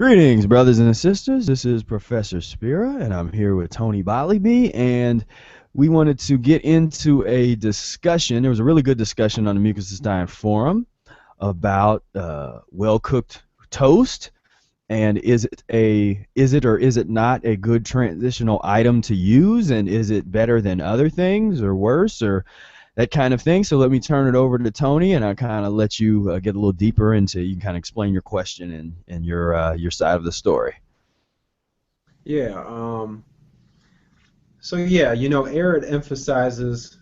Greetings, brothers and sisters. This is Professor Spira, and I'm here with Tony Botleby, and we wanted to get into a discussion. There was a really good discussion on the Mucusless Diet Forum about well-cooked toast, and is it or is it not a good transitional item to use, and is it better than other things or worse or that kind of thing. So let me turn it over to Tony, and I'll kind of let you get a little deeper into, you can kind of explain your question and your side of the story. Yeah. So yeah, Arid emphasizes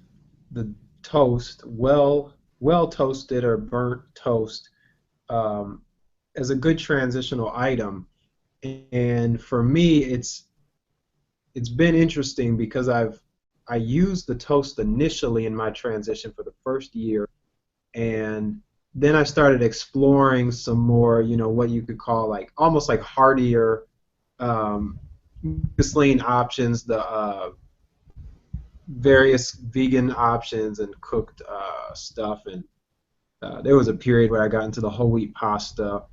the toast, well toasted or burnt toast, um, as a good transitional item. And for me, it's been interesting because I used the toast initially in my transition for the first year, and then I started exploring some more, what you could call like almost like heartier um, mucus options, the various vegan options and cooked stuff. And there was a period where I got into the whole wheat pasta,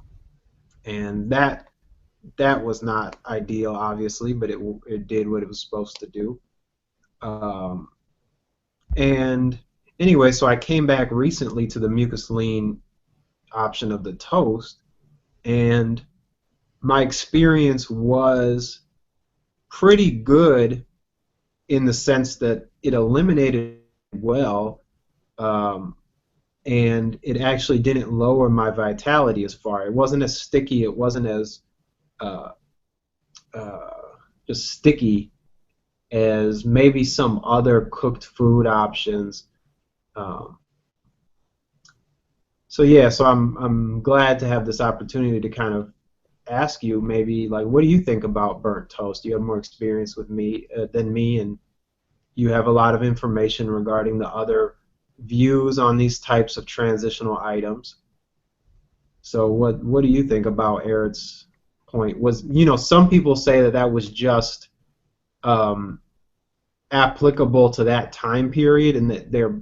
and that was not ideal, obviously, but it did what it was supposed to do. Um, and anyway, so I came back recently to the mucus lean option of the toast, and my experience was pretty good in the sense that it eliminated well, um, and it actually didn't lower my vitality as far. It wasn't as sticky. It wasn't as uh, uh, just sticky as maybe some other cooked food options. Um, so yeah, so I'm glad to have this opportunity to kind of ask you maybe like, what do you think about burnt toast? You have more experience with me than me, and you have a lot of information regarding the other views on these types of transitional items. So what do you think about Eric's point? Was, some people say that that was just um, applicable to that time period, and that there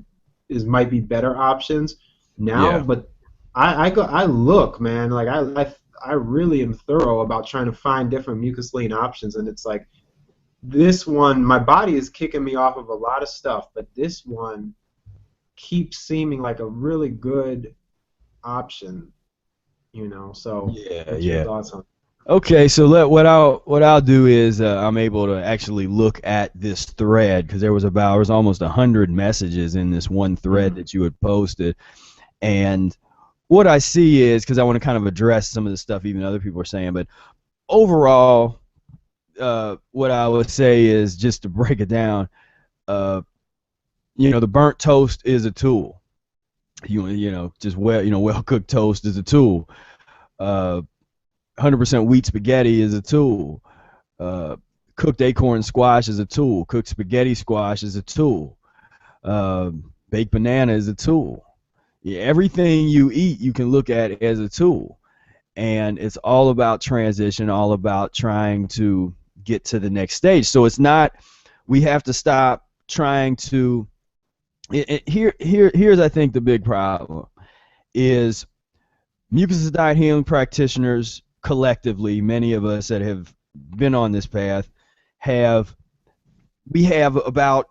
might be better options now. Yeah. But I look, man, like I really am thorough about trying to find different mucus lean options, and it's like this one, my body is kicking me off of a lot of stuff, but this one keeps seeming like a really good option, So Yeah, what's your yeah. thoughts on Okay, so what I'll do is I'm able to actually look at this thread because there was almost 100 messages in this one it? thread that you had posted, and what I see is, because I want to kind of address some of the stuff even other people are saying, but overall, what I would say is, just to break it down, uh, the burnt toast is a tool. Just well cooked toast is a tool. 100% wheat spaghetti is a tool. Uh, Cooked acorn squash is a tool. Cooked spaghetti squash is a tool. Uh, Baked banana is a tool. Yeah, everything you eat, you can look at as a tool, and it's all about transition, all about trying to get to the next stage. So it's not, we have to stop trying to, here's I think the big problem is Mucusless diet healing practitioners collectively, many of us that have been on this path, have we have about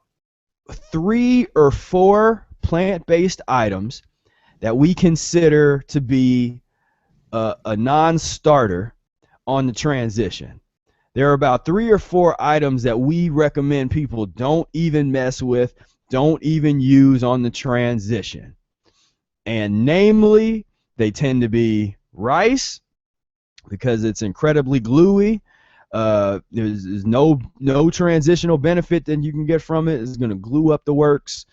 3 or 4 plant-based items that we consider to be a non-starter on the transition. There are about 3 or 4 items that we recommend people don't even mess with, don't even use on the transition. And namely, they tend to be rice, because it's incredibly gluey. There's no transitional benefit that you can get from it. It's going to glue up the works.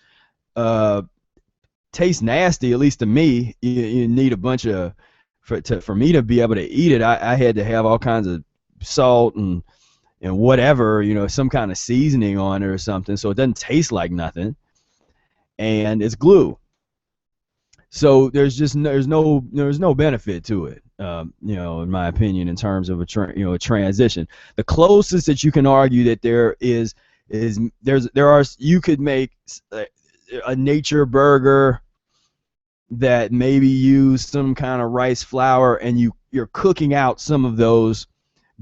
Tastes nasty, at least to me. You need a bunch of, for me to be able to eat it, I had to have all kinds of salt and whatever, some kind of seasoning on it or something, so it doesn't taste like nothing. And it's glue. So there's no benefit to it, in my opinion, in terms of a transition. The closest that you can argue that there is you could make a nature burger, that maybe use some kind of rice flour, and you're cooking out some of those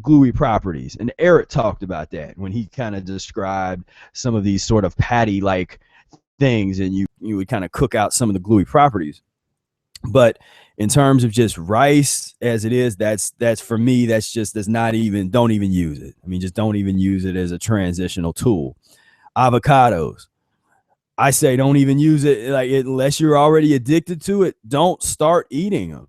gluey properties. And Eric talked about that when he kind of described some of these sort of patty like things, and you would kind of cook out some of the gluey properties. But in terms of just rice as it is, that's for me, that's not even, don't even use it. I mean, just don't even use it as a transitional tool. Avocados, I say don't even use it, like, unless you're already addicted to it. Don't start eating them.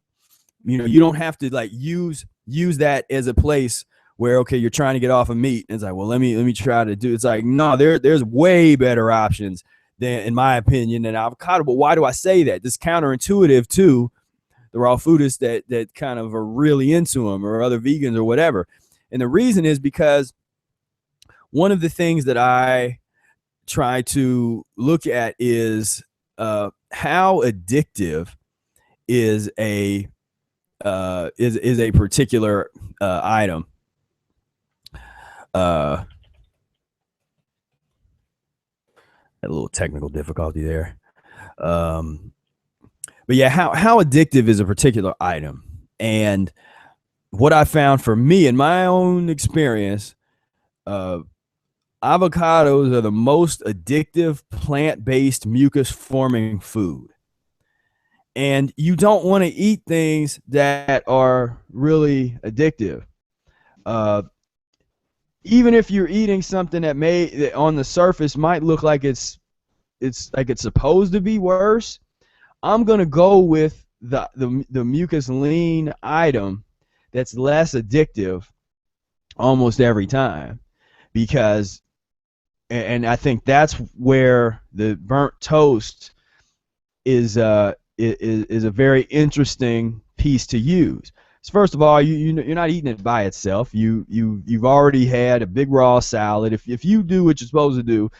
You don't have to like use that as a place where, okay, you're trying to get off of meat, and it's like, well, let me try to do. It's like, no, there's way better options than, in my opinion, than avocado. But why do I say that? It's counterintuitive to the raw foodists that kind of are really into them, or other vegans or whatever. And the reason is because one of the things that I try to look at is how addictive is a particular item. Had a little technical difficulty there. But yeah, how addictive is a particular item? And what I found for me in my own experience, avocados are the most addictive plant-based mucus-forming food. And you don't want to eat things that are really addictive. Even if you're eating something that on the surface might look like it's supposed to be worse, I'm gonna go with the mucus lean item that's less addictive almost every time, because, and I think that's where the burnt toast is a very interesting piece to use. So first of all, you're not eating it by itself. You've already had a big raw salad. If you do what you're supposed to do,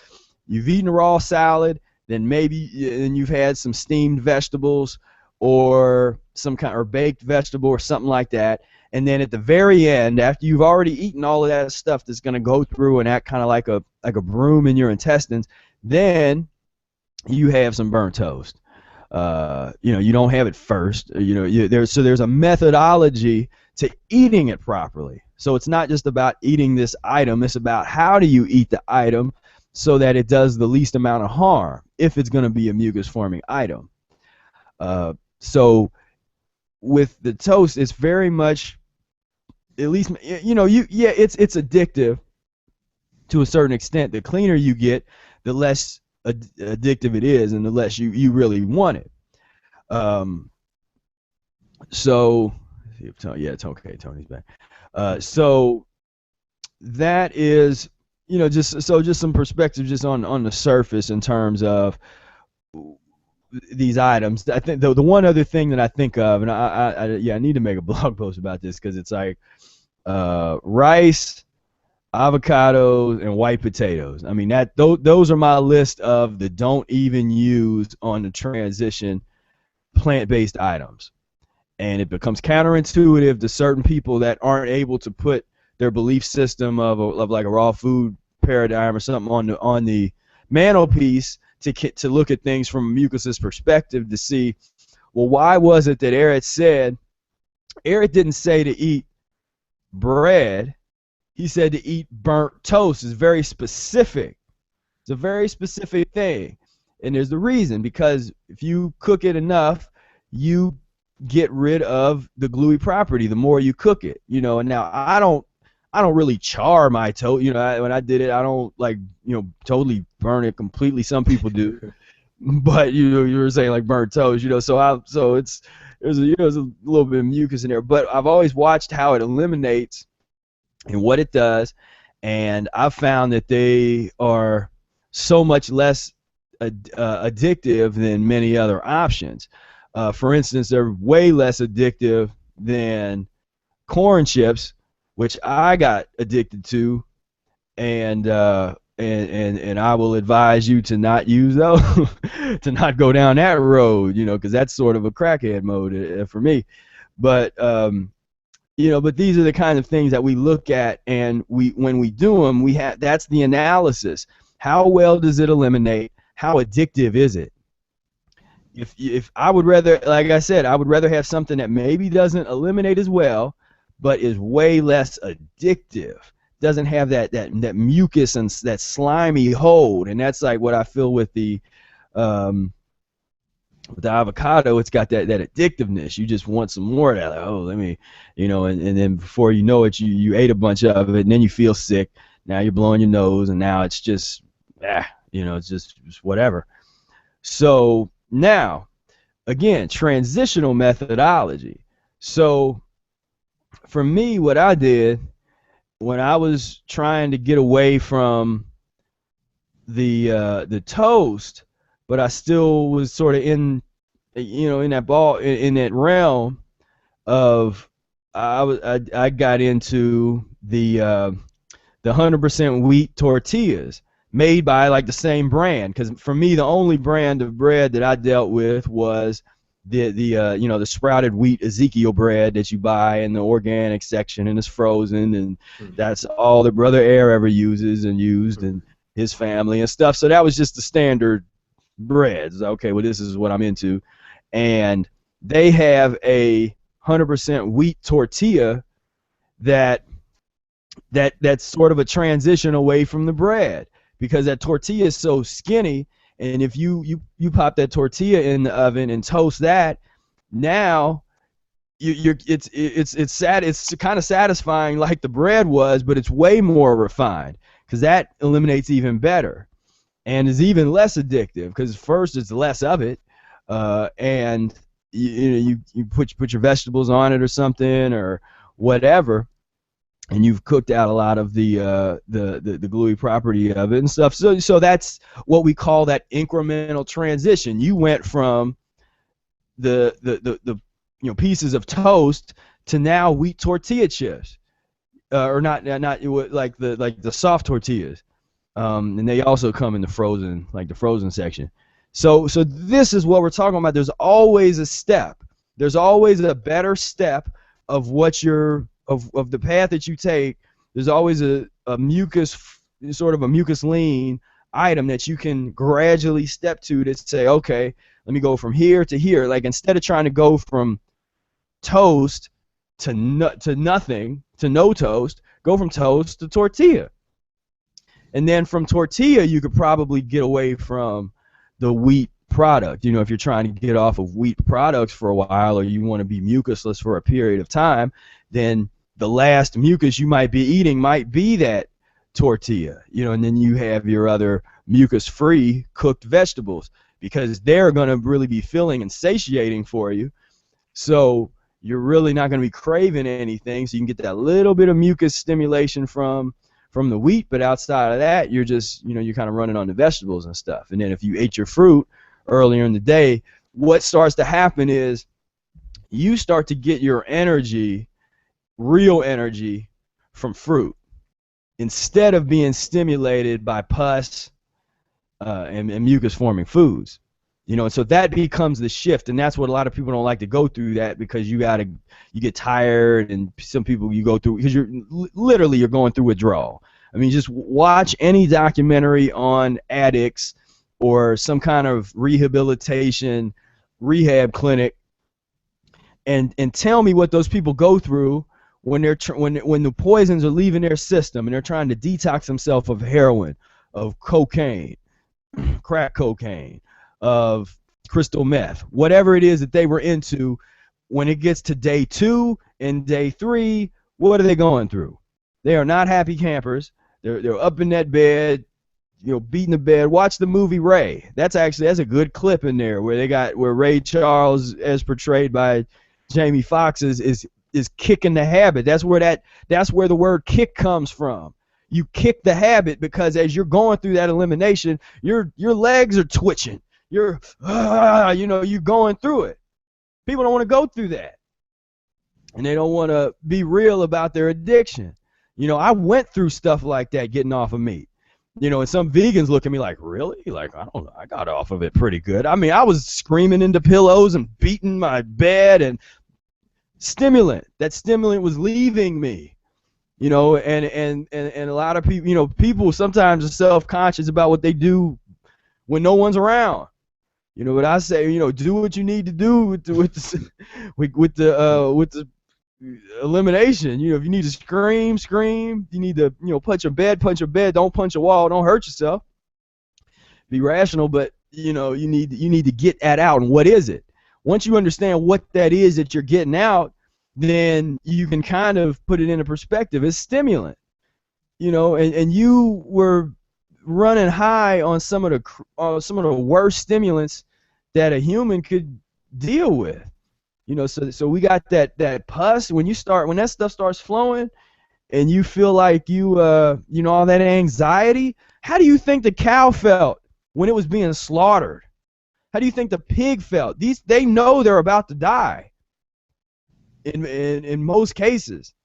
you've eaten a raw salad, then you've had some steamed vegetables or some kind, or baked vegetable or something like that. And then at the very end, after you've already eaten all of that stuff that's going to go through and act kind of like a broom in your intestines, then you have some burnt toast. You don't have it first. There's a methodology to eating it properly. So it's not just about eating this item. It's about how do you eat the item so that it does the least amount of harm if it's going to be a mucus-forming item. So with the toast, it's very much, at least, it's addictive to a certain extent. The cleaner you get, the less addictive it is, and the less you really want it. So yeah, it's okay. Tony's back. So that is, just some perspective just on the surface in terms of these items. I think the one other thing that I think of, and I need to make a blog post about this, because it's like rice, avocados, and white potatoes. I mean, those are my list of the don't even use on the transition plant-based items. And it becomes counterintuitive to certain people that aren't able to put their belief system of like a raw food paradigm or something on the mantelpiece to look at things from a mucusless perspective, to see, well, why was it that Eric didn't say to eat bread, he said to eat burnt toast. Is very specific. It's a very specific thing. And there's the reason, because if you cook it enough, you get rid of the gluey property the more you cook it. And now I don't really char my toast. When I did it, I don't totally burn it completely. Some people do. But you were saying like burnt toast, so there's a little bit of mucus in there. But I've always watched how it eliminates and what it does, and I've found that they are so much less addictive than many other options. For instance, they're way less addictive than corn chips, which I got addicted to, and I will advise you to not use those, to not go down that road, because that's sort of a crackhead mode for me. But but these are the kind of things that we look at, and when we do them, that's the analysis. How well does it eliminate? How addictive is it? If I would rather, like I said, I would rather have something that maybe doesn't eliminate as well, but is way less addictive. Doesn't have that mucus and that slimy hold, and that's like what I feel um, with the avocado. It's got that addictiveness. You just want some more of that. Like, oh, let me, and then before you know it, you ate a bunch of it, and then you feel sick. Now you're blowing your nose, and now it's just, it's just whatever. So now, again, transitional methodology. So for me, what I did when I was trying to get away from the toast, but I still was sort of in in that realm of I got into the 100% wheat tortillas made by like the same brand, because for me the only brand of bread that I dealt with was the sprouted wheat Ezekiel bread that you buy in the organic section, and it's frozen, and that's all that Brother Air ever uses and used, and his family and stuff. So that was just the standard breads. Okay, well, this is what I'm into. And they have a 100% wheat tortilla that that's sort of a transition away from the bread, because that tortilla is so skinny, and if you pop that tortilla in the oven and toast that, now it's kind of satisfying like the bread was, but it's way more refined, because that eliminates even better and is even less addictive, because first it's less of it, and you put your vegetables on it or something or whatever, and you've cooked out a lot of the gluey property of it and stuff. So that's what we call that incremental transition. You went from the pieces of toast to now wheat tortilla chips, or not like the soft tortillas, and they also come in the frozen section. So this is what we're talking about. There's always a step. There's always a better step of what you're of the path that you take. There's always a sort of a mucus lean item that you can gradually step to say, okay, let me go from here to here. Like, instead of trying to go from toast to nothing, to no toast, go from toast to tortilla. And then from tortilla, you could probably get away from the wheat product. If you're trying to get off of wheat products for a while, or you want to be mucusless for a period of time, then the last mucus you might be eating might be that tortilla, and then you have your other mucus-free cooked vegetables, because they're going to really be filling and satiating for you. So you're really not going to be craving anything, so you can get that little bit of mucus stimulation from the wheat, but outside of that, you're just, you're kind of running on the vegetables and stuff. And then if you ate your fruit earlier in the day, what starts to happen is you start to get your energy, real energy, from fruit, instead of being stimulated by pus and mucus-forming foods. And so that becomes the shift, and that's what a lot of people don't like to go through, that because you get tired, and some people you go through because you're going through withdrawal. I mean, just watch any documentary on addicts or some kind of rehabilitation rehab clinic, and tell me what those people go through when when the poisons are leaving their system and they're trying to detox themselves of heroin, of cocaine, crack cocaine, of crystal meth, whatever it is that they were into. When it gets to day 2 and day 3, what are they going through? They are not happy campers. They're up in that bed, beating the bed. Watch the movie Ray. That's a good clip in there where Ray Charles, as portrayed by Jamie Foxx, is kicking the habit. That's where the word kick comes from. You kick the habit, because as you're going through that elimination, your legs are twitching. You're going through it. People don't want to go through that, and they don't want to be real about their addiction. I went through stuff like that, getting off of meat. And some vegans look at me like, really? Like, I don't know, I got off of it pretty good. I mean, I was screaming into pillows and beating my bed, and that stimulant was leaving me. And a lot of people, people sometimes are self-conscious about what they do when no one's around. You know what I say? You know, do what you need to do with the elimination. You know, if you need to scream, scream. You need to, punch your bed, punch your bed. Don't punch a wall. Don't hurt yourself. Be rational, but you need to get that out. And what is it? Once you understand what that is that you're getting out, then you can kind of put it into perspective. It's stimulant, and you were running high on some of the worst stimulants that a human could deal with. So we got that pus when that stuff starts flowing, and you feel like all that anxiety. How do you think the cow felt when it was being slaughtered? How do you think the pig felt? They know they're about to die. In most cases,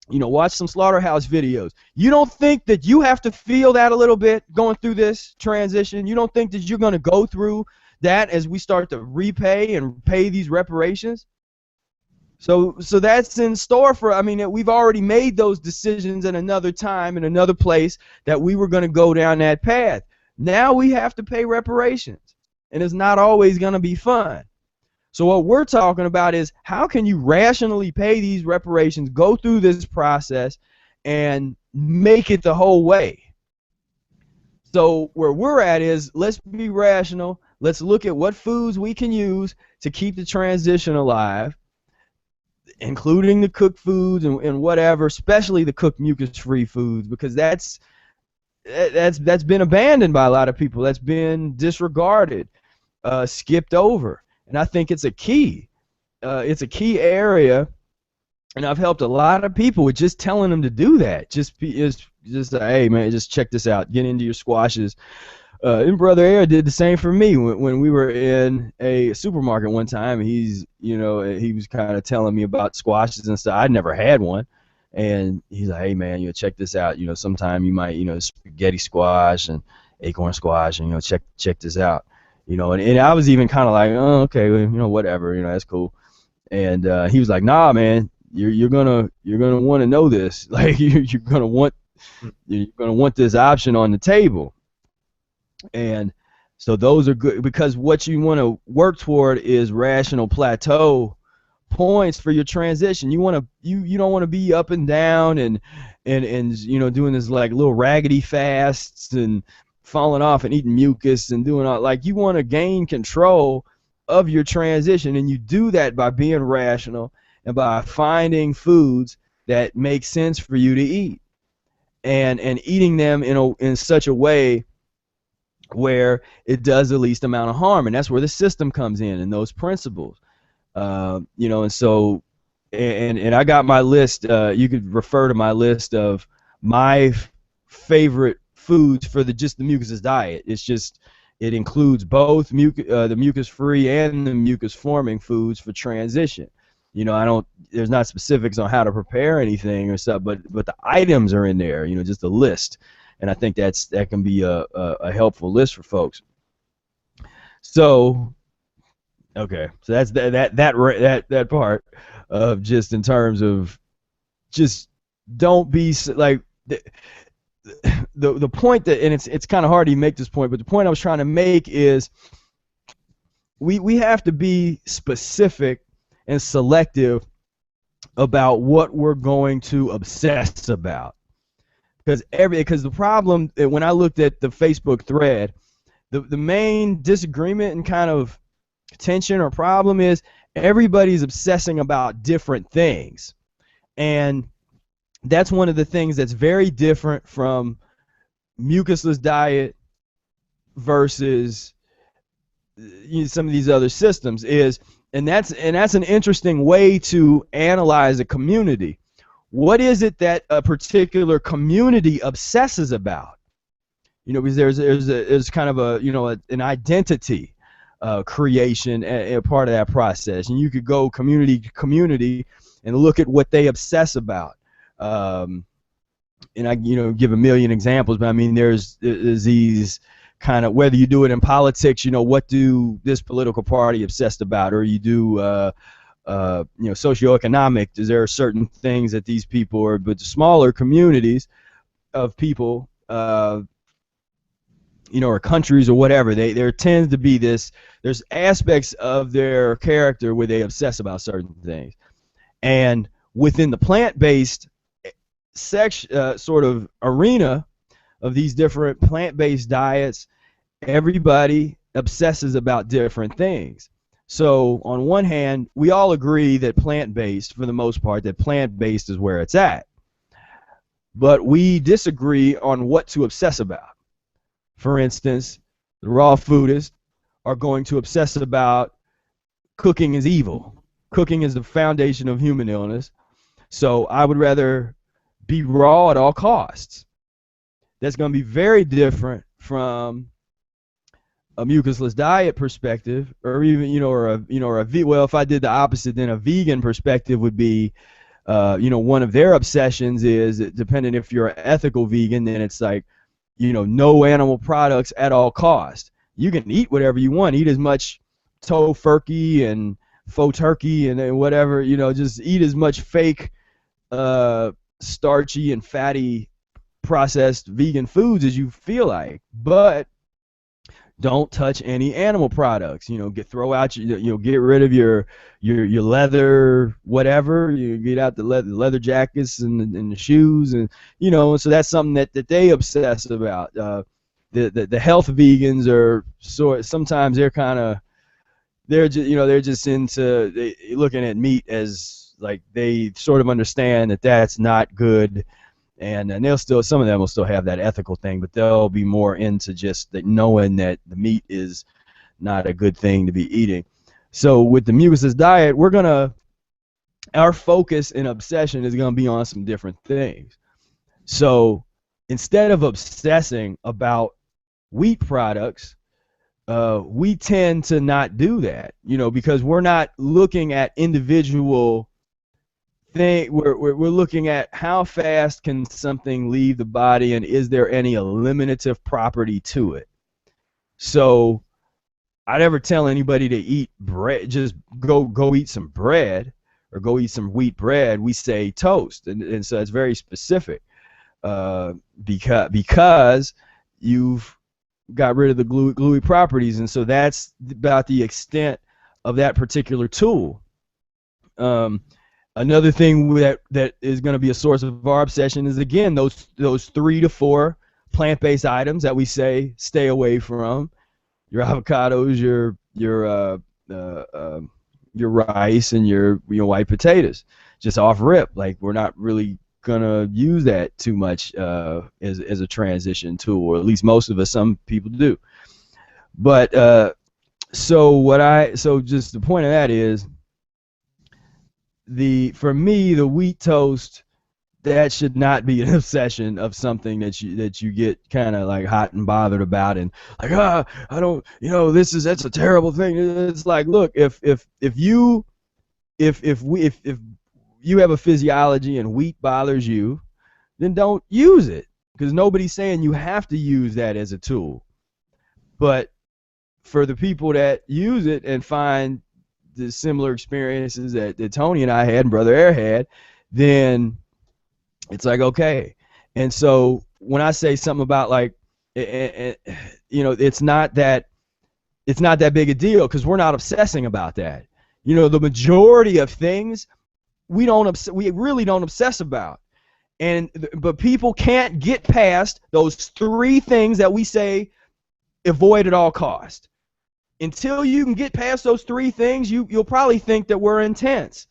watch some slaughterhouse videos. You don't think that you have to feel that a little bit going through this transition? You don't think that you're going to go through that as we start to repay and pay these reparations? So that's in store for, we've already made those decisions at another time, in another place, that we were going to go down that path. Now we have to pay reparations, and it's not always going to be fun. So what we're talking about is, how can you rationally pay these reparations, go through this process, and make it the whole way? So where we're at is, let's be rational. Let's look at what foods we can use to keep the transition alive, including the cooked foods and whatever, especially the cooked mucus-free foods, because that's been abandoned by a lot of people. That's been disregarded, skipped over, and I think it's a key. It's a key area, and I've helped a lot of people with just telling them to do that. Just hey man, just check this out. Get into your squashes. And Brother Air did the same for me when we were in a supermarket one time. He was kind of telling me about squashes and stuff. I'd never had one, and he's like, "Hey man, check this out. Sometime you might, spaghetti squash and acorn squash, and check this out. And I was even kind of like, oh, okay, whatever, that's cool. And he was like, nah, man, you're gonna want to know this. Like you're gonna want this option on the table. And so those are good, because what you want to work toward is rational plateau points for your transition. You don't want to be up and down and doing this like little raggedy fasts and falling off and eating mucus and doing all, like, you want to gain control of your transition, and you do that by being rational and by finding foods that make sense for you to eat, and eating them in such a way where it does the least amount of harm. And that's where the system comes in, and those principles. And so, and I got my list. You could refer to my list of my favorite foods for just the Mucusless diet. It includes both the mucus-free and the mucus-forming foods for transition. There's not specifics on how to prepare anything or stuff, but the items are in there. Just a list. And I think that can be a helpful list for folks. So, okay, so that's that part of, just in terms of, just don't be like the point that, and it's kind of hard to make this point, but the point I was trying to make is, we have to be specific and selective about what we're going to obsess about. Because the problem, when I looked at the Facebook thread, the main disagreement and kind of tension or problem is, everybody's obsessing about different things. And that's one of the things that's very different from mucusless diet versus some of these other systems and that's an interesting way to analyze a community. What is it that a particular community obsesses about? Because there's kind of an identity creation a part of that process, and you could go community to community and look at what they obsess about. And I give a million examples, but there's these kind of, whether you do it in politics, what do this political party obsessed about, or you do socioeconomic, is there certain things that these people are, but the smaller communities of people or countries or whatever, there tends to be there's aspects of their character where they obsess about certain things. And within the plant-based sort of arena of these different plant-based diets, everybody obsesses about different things. So on one hand, we all agree that plant-based, for the most part, that plant-based is where it's at. But we disagree on what to obsess about. For instance, the raw foodists are going to obsess about cooking is evil. Cooking is the foundation of human illness. So I would rather be raw at all costs. That's going to be very different from a mucusless diet perspective, or even well, if I did the opposite, then a vegan perspective would be, one of their obsessions is, depending if you're an ethical vegan, then it's like, no animal products at all cost. You can eat whatever you want, eat as much tofurkey and faux turkey and whatever, just eat as much fake, starchy and fatty processed vegan foods as you feel like, but don't touch any animal products. Throw out get rid of your leather, whatever. You get out the leather jackets and the shoes, and so that's something that they obsess about. The health vegans are sometimes they're just into looking at meat as like they sort of understand that that's not good. And some of them will still have that ethical thing, but they'll be more into just knowing that the meat is not a good thing to be eating. So with the mucusless diet, our focus and obsession is going to be on some different things. So instead of obsessing about wheat products, we tend to not do that, because we're not looking at individual we're looking at how fast can something leave the body, and is there any eliminative property to it. So I never tell anybody to eat bread, just go eat some bread or go eat some wheat bread. We say toast, and so it's very specific, because you've got rid of the gluey properties, and so that's about the extent of that particular tool. Another thing that is going to be a source of our obsession is, again, those 3 to 4 plant-based items that we say stay away from. Your avocados, your rice, and your white potatoes. Just off rip, like we're not really gonna use that too much as a transition tool, or at least most of us. Some people do, but so just the point of that is, for me, the wheat toast, that should not be an obsession of something that you get kind of like hot and bothered about, and like, I don't, that's a terrible thing. It's like, look, if you have a physiology and wheat bothers you, then don't use it, because nobody's saying you have to use that as a tool. But for the people that use it and find the similar experiences that Tony and I had and Brother Air had, then it's like, okay. And so when I say something about like, it's not that big a deal, because we're not obsessing about that. The majority of things we really don't obsess about. But people can't get past those 3 things that we say avoid at all cost. Until you can get past those 3 things, you'll probably think that we're intense,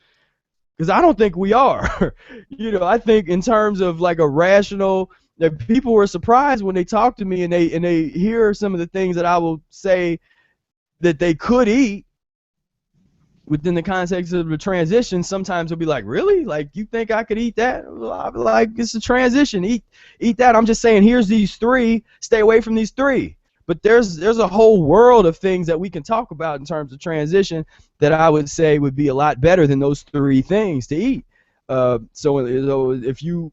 because I don't think we are. I think in terms of like a rational, that people were surprised when they talk to me and they hear some of the things that I will say that they could eat within the context of the transition. Sometimes they'll be like, really? Like, you think I could eat that? I'll be like, it's a transition. Eat that. I'm just saying, here's these 3. Stay away from these 3. But there's a whole world of things that we can talk about in terms of transition that I would say would be a lot better than those 3 things to eat. So if you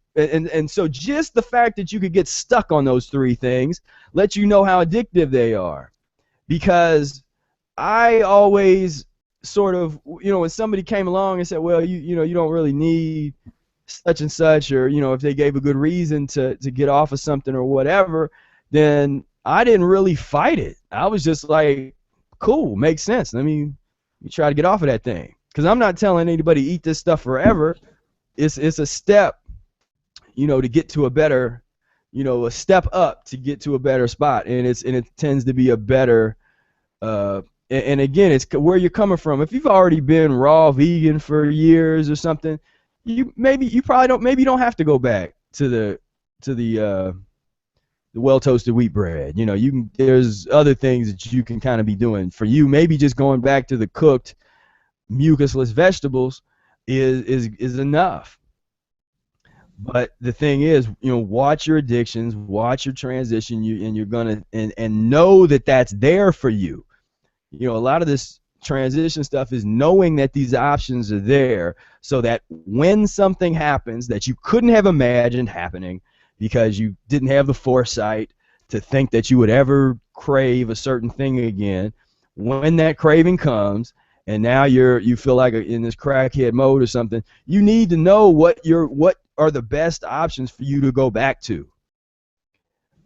so just the fact that you could get stuck on those 3 things lets you know how addictive they are. Because I always sort of, when somebody came along and said, well, you don't really need such and such, or if they gave a good reason to get off of something or whatever, then I didn't really fight it. I was just like, cool, makes sense. Let me try to get off of that thing. Because I'm not telling anybody eat this stuff forever. It's a step, to get to a better, a step up to get to a better spot, and it tends to be a better. And again, it's where you're coming from. If you've already been raw vegan for years or something, you probably don't. Maybe you don't have to go back to the well toasted wheat bread. There's other things that you can kind of be doing. For you, maybe just going back to the cooked mucusless vegetables is enough. But the thing is, watch your addictions, watch your transition, and you're gonna and know that that's there for you. A lot of this transition stuff is knowing that these options are there, so that when something happens that you couldn't have imagined happening because you didn't have the foresight to think that you would ever crave a certain thing again, when that craving comes and now you feel like in this crackhead mode or something, you need to know what are the best options for you to go back to.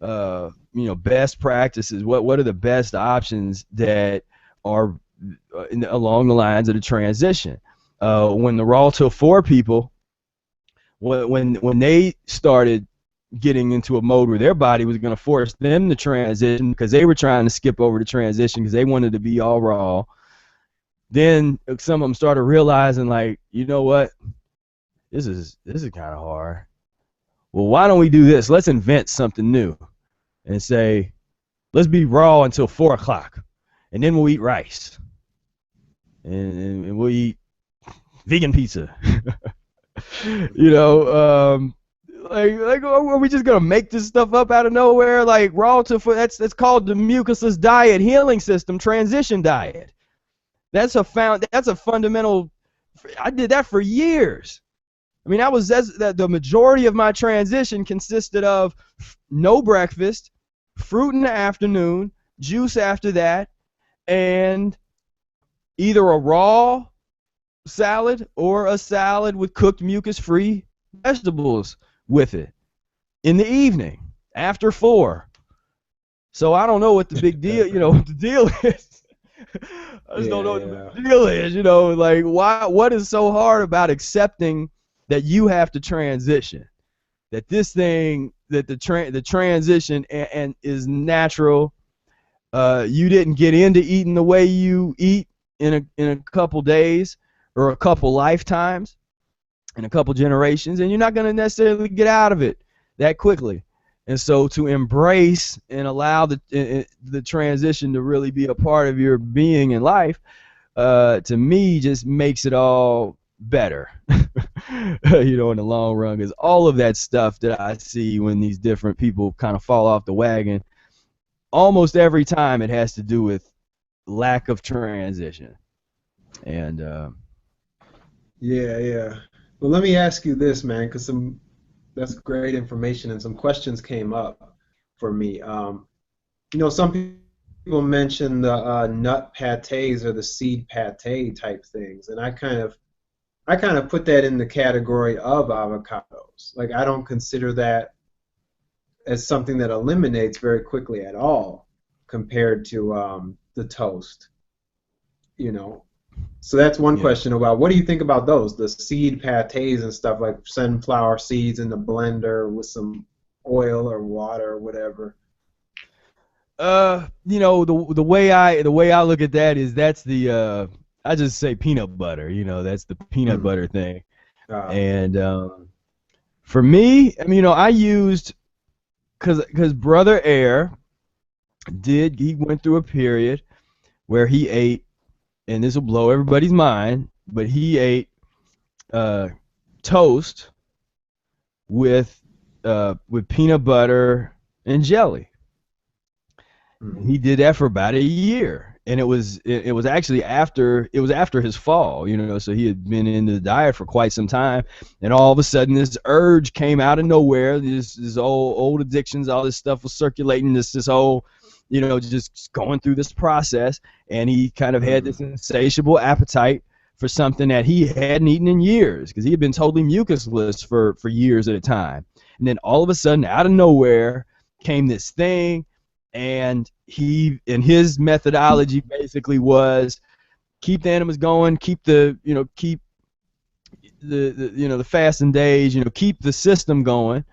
Best practices. What are the best options that are along the lines of the transition? When the raw till 4 people, when they started getting into a mode where their body was going to force them to transition because they were trying to skip over the transition because they wanted to be all raw, then some of them started realizing, like, you know what, this is kind of hard. Well, why don't we do this? Let's invent something new and say, let's be raw until 4 o'clock, and then we'll eat rice, and we'll eat vegan pizza. Like, are we just gonna make this stuff up out of nowhere? Like, raw to that's called the Mucusless Diet Healing System transition diet. That's a fundamental. I did that for years. I mean, the majority of my transition consisted of no breakfast, fruit in the afternoon, juice after that, and either a raw salad or a salad with cooked mucus-free vegetables with it in the evening after 4. So I don't know what the big deal, what the deal is. I just don't know what the big deal is, like, what is so hard about accepting that you have to transition, that this thing, that the transition and is natural. You didn't get into eating the way you eat in a couple days or a couple lifetimes, in a couple generations, and you're not going to necessarily get out of it that quickly. And so to embrace and allow the transition to really be a part of your being in life, to me, just makes it all better, in the long run, because all of that stuff that I see when these different people kind of fall off the wagon, almost every time it has to do with lack of transition. And yeah. Well, let me ask you this, man, because that's great information, and some questions came up for me. Some people mention the nut patés or the seed pâté type things, and I kind of put that in the category of avocados. Like, I don't consider that as something that eliminates very quickly at all compared to the toast. So that's one question about, what do you think about those, the seed pâtés and stuff, like sunflower seeds in the blender with some oil or water or whatever? The way I look at that is that's the I just say peanut butter. That's the peanut butter thing. And for me, I mean, I used, because Brother Air he went through a period where he ate, and this will blow everybody's mind, but he ate toast with peanut butter and jelly. He did that for about a year, and it was actually after his fall, so he had been in the diet for quite some time, and all of a sudden this urge came out of nowhere. This old addictions, all this stuff was circulating, this whole, just going through this process, and he kind of had this insatiable appetite for something that he hadn't eaten in years, because he had been totally mucusless for years at a time. And then all of a sudden, out of nowhere, came this thing, And his methodology basically was keep the animals going, keep the the fasting days, keep the system going.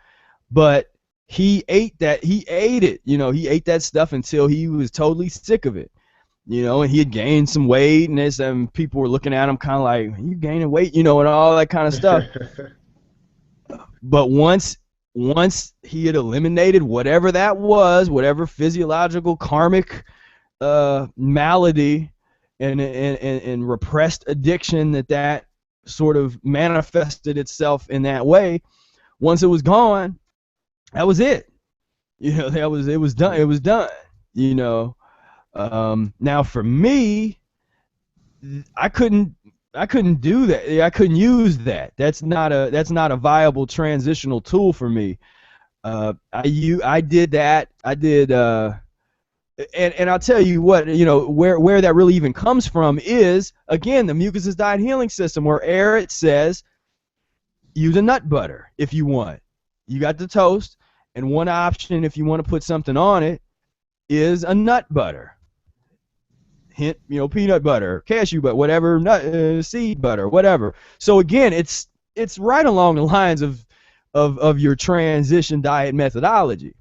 But he ate it, he ate that stuff until he was totally sick of it. And he had gained some weight, and people were looking at him kind of like, you gaining weight, and all that kind of stuff. But once he had eliminated whatever that was, whatever physiological karmic malady and repressed addiction that sort of manifested itself in that way, once it was gone, that was it. It was done. It was done. Now for me, I couldn't do that. I couldn't use that. That's not a viable transitional tool for me. I did that. I did, and I'll tell you what, where that really even comes from is, again, the Mucusless Diet Healing System, where it says use a nut butter if you want. You got the toast, and one option if you want to put something on it is a nut butter. Hint, peanut butter, cashew butter, whatever, nut, seed butter, whatever. So again, it's right along the lines of your transition diet methodology.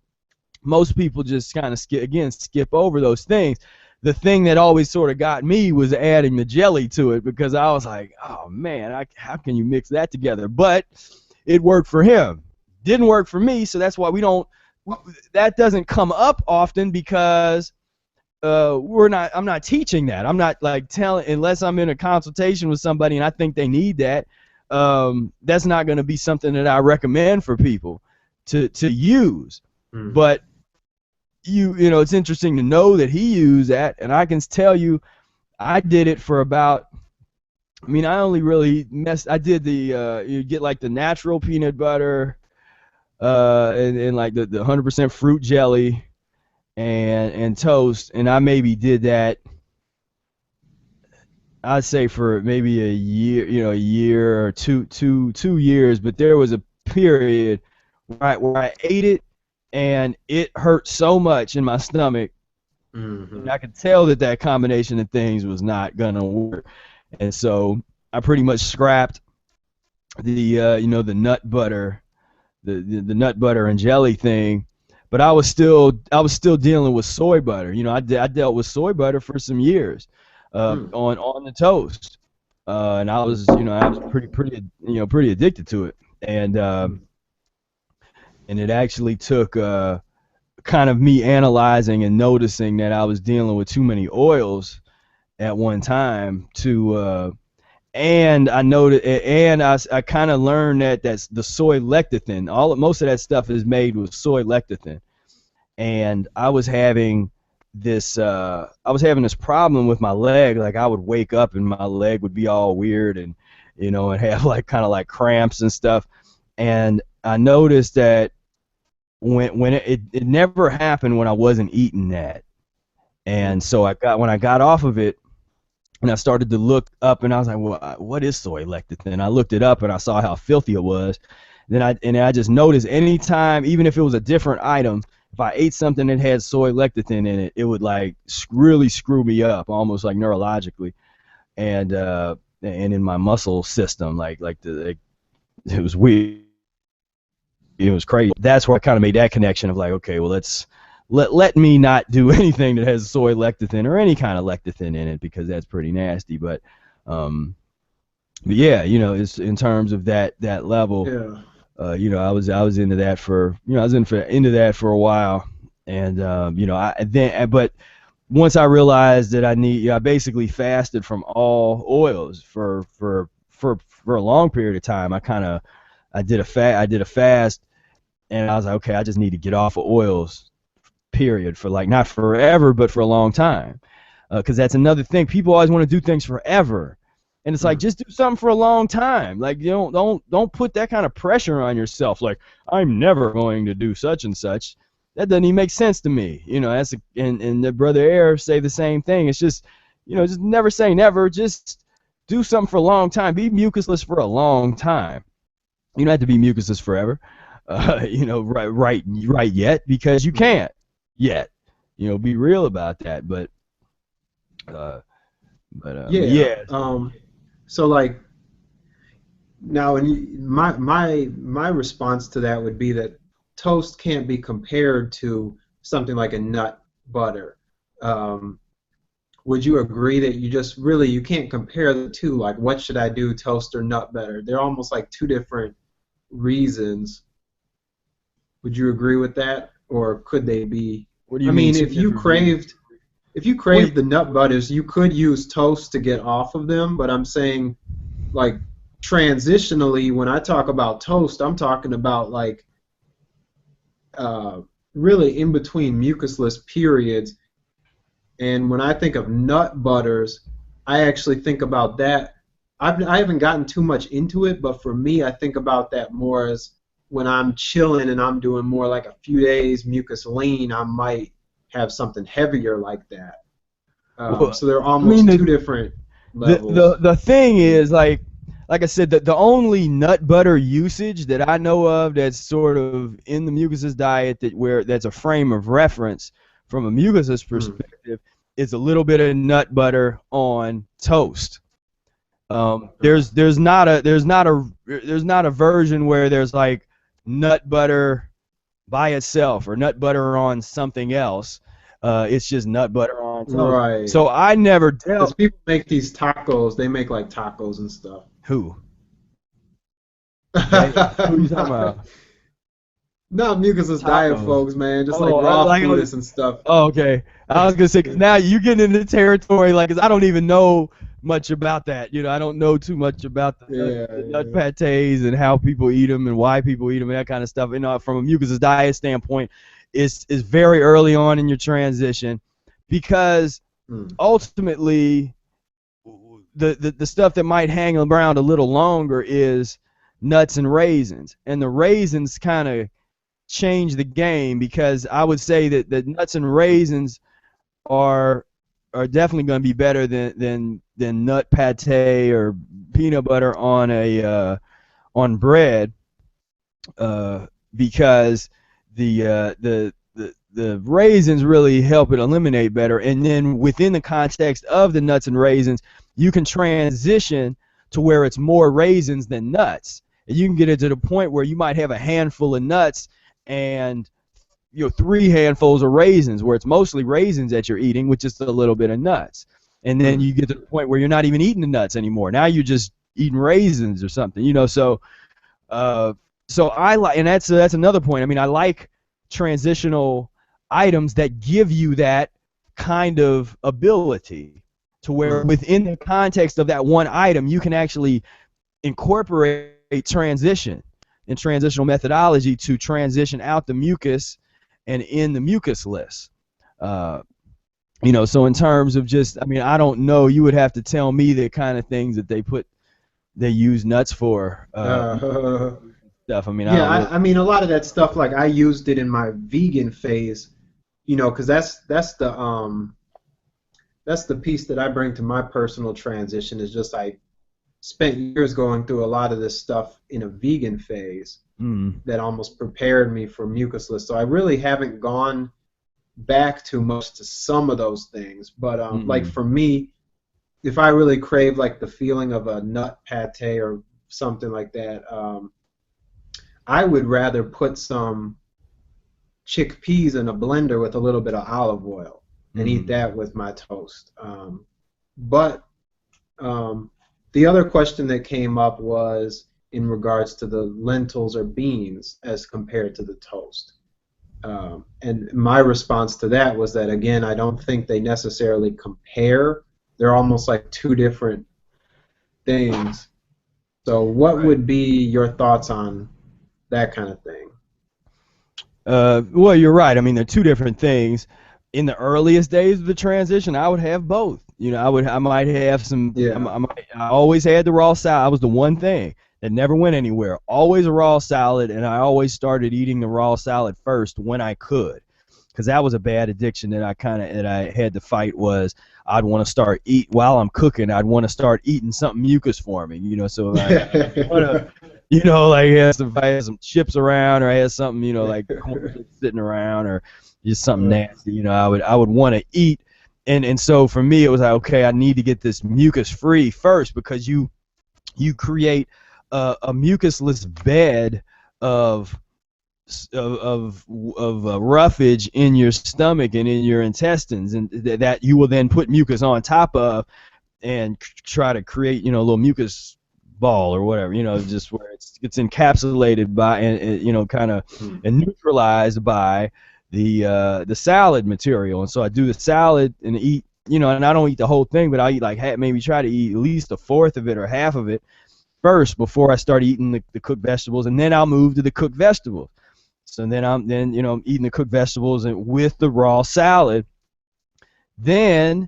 Most people just kind of skip over those things. The thing that always sort of got me was adding the jelly to it, because I was like, oh man, how can you mix that together? But it worked for him. Didn't work for me, so that's why that doesn't come up often, because I'm not teaching that. I'm not like telling, unless I'm in a consultation with somebody and I think they need that. That's not going to be something that I recommend for people to use. But it's interesting to know that he used that, and I can tell you, I did it for about. I only really I did the you get like the natural peanut butter, and like the 100% fruit jelly, and toast, and I maybe did that, I'd say, for maybe a year or two years. But there was a period where I ate it, and it hurt so much in my stomach, and I could tell that combination of things was not gonna work, and so I pretty much scrapped the the nut butter, the nut butter and jelly thing. But I was still dealing with soy butter. I dealt with soy butter for some years, on the toast, and I was pretty addicted to it, and it actually took kind of me analyzing and noticing that I was dealing with too many oils at one time and I noted, and I kind of learned that that's the soy lecithin. Most of that stuff is made with soy lecithin, and I was having this problem with my leg. Like, I would wake up and my leg would be all weird, and and have like kind of like cramps and stuff. And I noticed that when it never happened when I wasn't eating that. And so when I got off of it, and I started to look up, and I was like, well, what is soy lecithin? And I looked it up, and I saw how filthy it was. Then I just noticed, anytime, even if it was a different item, if I ate something that had soy lecithin in it, it would like really screw me up, almost like neurologically, and in my muscle system, it was weird. It was crazy. That's where I kind of made that connection of like, okay, well, let me not do anything that has soy lecithin or any kind of lecithin in it, because that's pretty nasty. But yeah, it's in terms of that level. Yeah. I was into that for into that for a while, and but once I realized that I basically fasted from all oils for a long period of time. I did a fast, and I was like, okay, I just need to get off of oils, period, for like not forever, but for a long time, because that's another thing. People always want to do things forever. And it's like, just do something for a long time. Like, don't put that kind of pressure on yourself. Like, I'm never going to do such and such. That doesn't even make sense to me. And the brother Air say the same thing. It's just, just never say never. Just do something for a long time. Be mucusless for a long time. You don't have to be mucusless forever. Right yet, because you can't yet. be real about that. But Yeah. yeah. So like now, my response to that would be that toast can't be compared to something like a nut butter. Um, would you agree that you can't compare the two? Like, what should I do, toast or nut butter? They're almost like two different reasons. Would you agree with that, or could they be? What do I you mean mean, two different views? if you Well, craved the nut butters, you could use toast to get off of them. But I'm saying, like, transitionally, when I talk about toast, I'm talking about like uh, really in between mucusless periods. And when I think of nut butters, I actually think about that. I haven't gotten too much into it, but for me, I think about that more as when I'm chilling and I'm doing more like a few days mucus lean, I might have something heavier like that. well, So they're I mean almost two different the levels. the thing is like I said, the only nut butter usage that I know of that's sort of in the mucusless diet that's a frame of reference from a mucusless Hmm. perspective is a little bit of nut butter on toast. Uh, There's not a version where there's like nut butter by itself or nut butter on something else. It's just nut butter on toast. right. So I never Because dealt. people make these tacos, they make like tacos and stuff. Who? They? Who are you talking about? Not mucus's diet, Tacos. folks, man. Just like Oh, raw like foodists and stuff. oh, okay. I was gonna say 'cause now you're getting into territory like 'cause I don't even know much about that. I don't know too much about Yeah, the nut yeah. pates and how people eat them and why people eat them and that kind of stuff. From a mucus's diet standpoint, is very early on in your transition because Hmm. ultimately the stuff that might hang around a little longer is nuts and raisins, and the raisins kind of change the game because I would say that the nuts and raisins are definitely going to be better than nut pate or peanut butter on a on bread because the raisins really help it eliminate better. And then within the context of the nuts and raisins, you can transition to where it's more raisins than nuts. And you can get it to the point where you might have a handful of nuts and 3 handfuls of raisins, where it's mostly raisins that you're eating with just a little bit of nuts. And then Hmm. you get to the point where you're not even eating the nuts anymore. Now you're just eating raisins or something. Uh, so I like, and that's another point. I mean, I like transitional items that give you that kind of ability to where Hmm. within the context of that one item, you can actually incorporate transition and transitional methodology to transition out the mucus and in the mucusless. Uh, so in terms of just, I mean, I don't know. You would have to tell me the kind of things that they use nuts for Uh, stuff. I mean, I yeah, don't really. I mean, a lot of that stuff, like I used it in my vegan phase, because that's the piece that I bring to my personal transition is just I spent years going through a lot of this stuff in a vegan phase Mm, that almost prepared me for mucusless. So I really haven't gone back too much to some of those things. But like mm, for me, if I really crave like the feeling of a nut pate or something like that, I would rather put some chickpeas in a blender with a little bit of olive oil and eat mm. that with my toast. But um, the other question that came up was in regards to the lentils or beans as compared to the toast. And my response to that was that, again, I don't think they necessarily compare. They're almost like two different things. So, what Right. would be your thoughts on that kind of thing? Well, you're right. I mean, they're two different things. In the earliest days of the transition, I would have both. I might have some. Yeah. I always had the raw salad. I was the one thing that never went anywhere. Always a raw salad, and I always started eating the raw salad first when I could, because that was a bad addiction that I had to fight. Was I'd want to start eat while I'm cooking. I'd want to start eating something mucus forming. So I want to like if I had some chips around or I had something, like corn chips sitting around or just something nasty. You know, I would want to eat, and so for me it was like, okay, I need to get this mucus free first, because you create a mucusless bed of roughage in your stomach and in your intestines, and that you will then put mucus on top of, and try to create, you know, a little mucus ball or whatever, you know, just where it's encapsulated by, and you know, kind of and neutralized by the salad material. And so I do the salad and eat, you know, and I don't eat the whole thing, but I eat like maybe try to eat at least a fourth of it or half of it first before I start eating the cooked vegetables, and then I'll move to the cooked vegetables. So then you know, I'm eating the cooked vegetables and with the raw salad. Then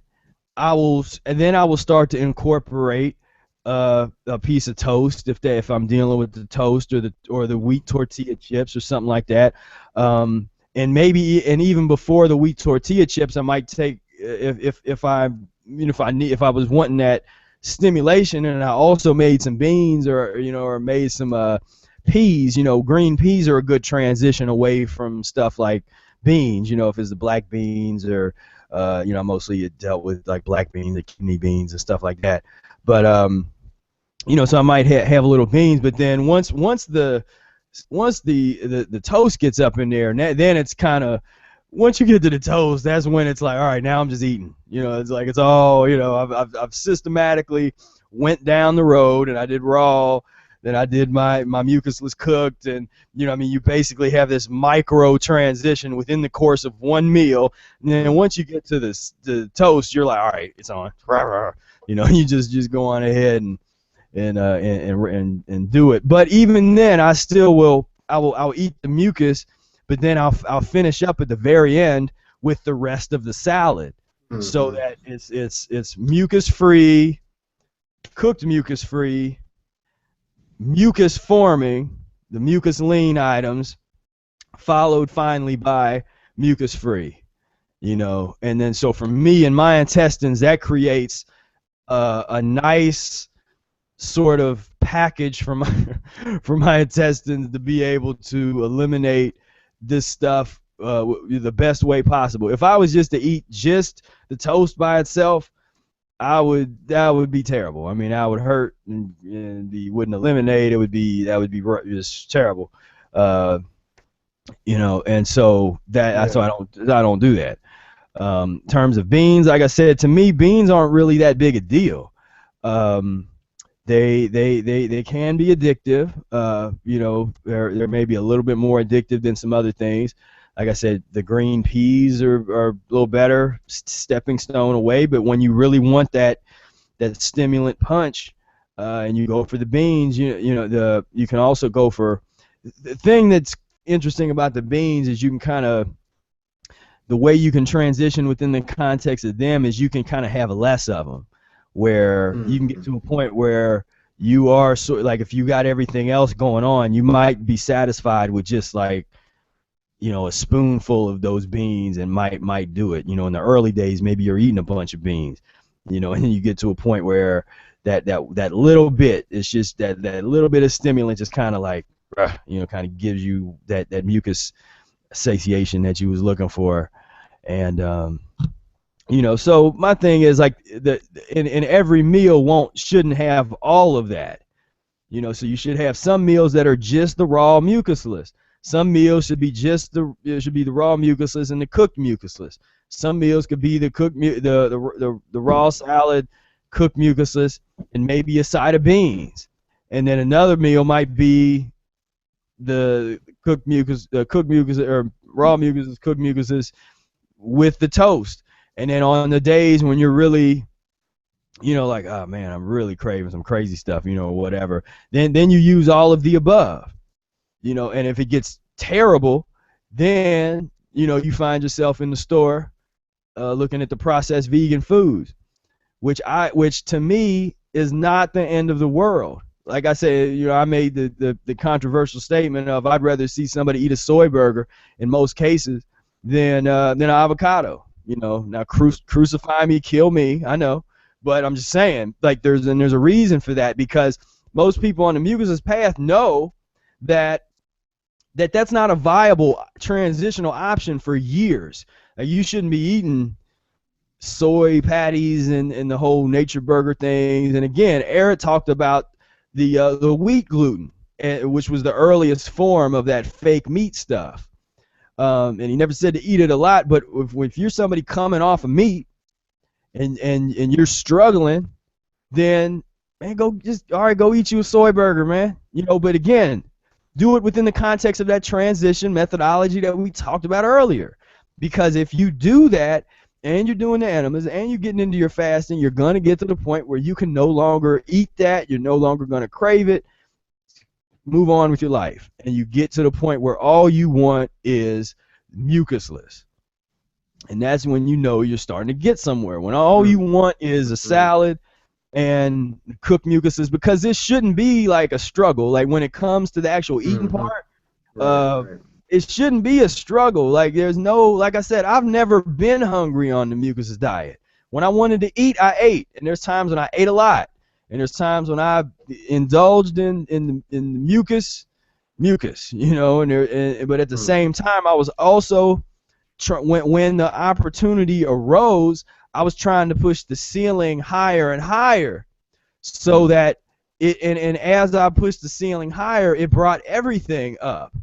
I will start to incorporate a piece of toast if I'm dealing with the toast or the wheat tortilla chips or something like that. And maybe, and even before the wheat tortilla chips, I might take, if I, you know, if I was wanting that stimulation, and I also made some beans, or you know, or made some peas. You know, green peas are a good transition away from stuff like beans. You know, if it's the black beans, or you know, mostly it dealt with like black beans, the kidney beans and stuff like that. But you know, so I might have a little beans, but then once the toast gets up in there, and then it's kind of, once you get to the toast, that's when it's like, all right, now I'm just eating. You know, it's like, it's all, you know, I've systematically went down the road, and I did raw, then I did my mucusless cooked, and you know, I mean, you basically have this micro transition within the course of one meal, and then once you get to the toast, you're like, all right, it's on. You know, you just go on ahead and do it. But even then, I'll eat the mucus, but then I'll finish up at the very end with the rest of the salad, so that it's mucus free, cooked mucus free, mucus forming, the mucus lean items, followed finally by mucus free. You know, and then so for me and my intestines, that creates a nice sort of package for my intestines to be able to eliminate this stuff the best way possible. If I was just to eat just the toast by itself, that would be terrible. I mean, I would hurt, and wouldn't eliminate. That would be just terrible. You know, and so that's why I don't do that. In terms of beans, like I said, to me, beans aren't really that big a deal. They can be addictive. You know, they're maybe a little bit more addictive than some other things. Like I said, the green peas are a little better, stepping stone away. But when you really want that stimulant punch, and you go for the beans, you can also go for, the thing that's interesting about the beans is you can kind of, the way you can transition within the context of them is you can kind of have less of them, where you can get to a point where you are like, if you got everything else going on, you might be satisfied with just like, you know, a spoonful of those beans, and might do it. You know, in the early days, maybe you're eating a bunch of beans, you know, and then you get to a point where that little bit, it's just that little bit of stimulant just kind of like, you know, kind of gives you that mucus satiation that you was looking for. And you know, so my thing is like, in every meal shouldn't have all of that. You know, so you should have some meals that are just the raw mucusless. Some meals should be just the raw mucusless and the cooked mucusless. Some meals could be the cooked the raw salad, cooked mucusless, and maybe a side of beans. And then another meal might be the cooked mucus or raw mucusless, cooked mucusless with the toast. And then on the days when you're really, you know, like, oh man, I'm really craving some crazy stuff, you know, or whatever, then you use all of the above. You know, and if it gets terrible, then, you know, you find yourself in the store looking at the processed vegan foods, which to me is not the end of the world. Like I said, you know, I made the controversial statement of, I'd rather see somebody eat a soy burger in most cases than an avocado. You know, now crucify me, kill me, I know, but I'm just saying, like, there's a reason for that, because most people on the mucusless path know that that's not a viable transitional option for years. You shouldn't be eating soy patties and the whole nature burger things. And again, Eric talked about the wheat gluten, which was the earliest form of that fake meat stuff. And he never said to eat it a lot, but if you're somebody coming off of meat and you're struggling, then man, go eat you a soy burger, man. But again, do it within the context of that transition methodology that we talked about earlier. Because if you do that and you're doing the enemas and you're getting into your fasting, you're going to get to the point where you can no longer eat that. You're no longer going to crave it. Move on with your life. And you get to the point where all you want is mucusless. And that's when you know you're starting to get somewhere. When all you want is a salad and cooked mucusless, because this shouldn't be like a struggle. Like when it comes to the actual eating part, right. It shouldn't be a struggle. Like there's no, like I said, I've never been hungry on the Mucusless diet. When I wanted to eat, I ate, and there's times when I ate a lot, and there's times when I indulged in the mucus, but at the same time, I was also when the opportunity arose, I was trying to push the ceiling higher and higher, so that and as I pushed the ceiling higher, it brought everything up.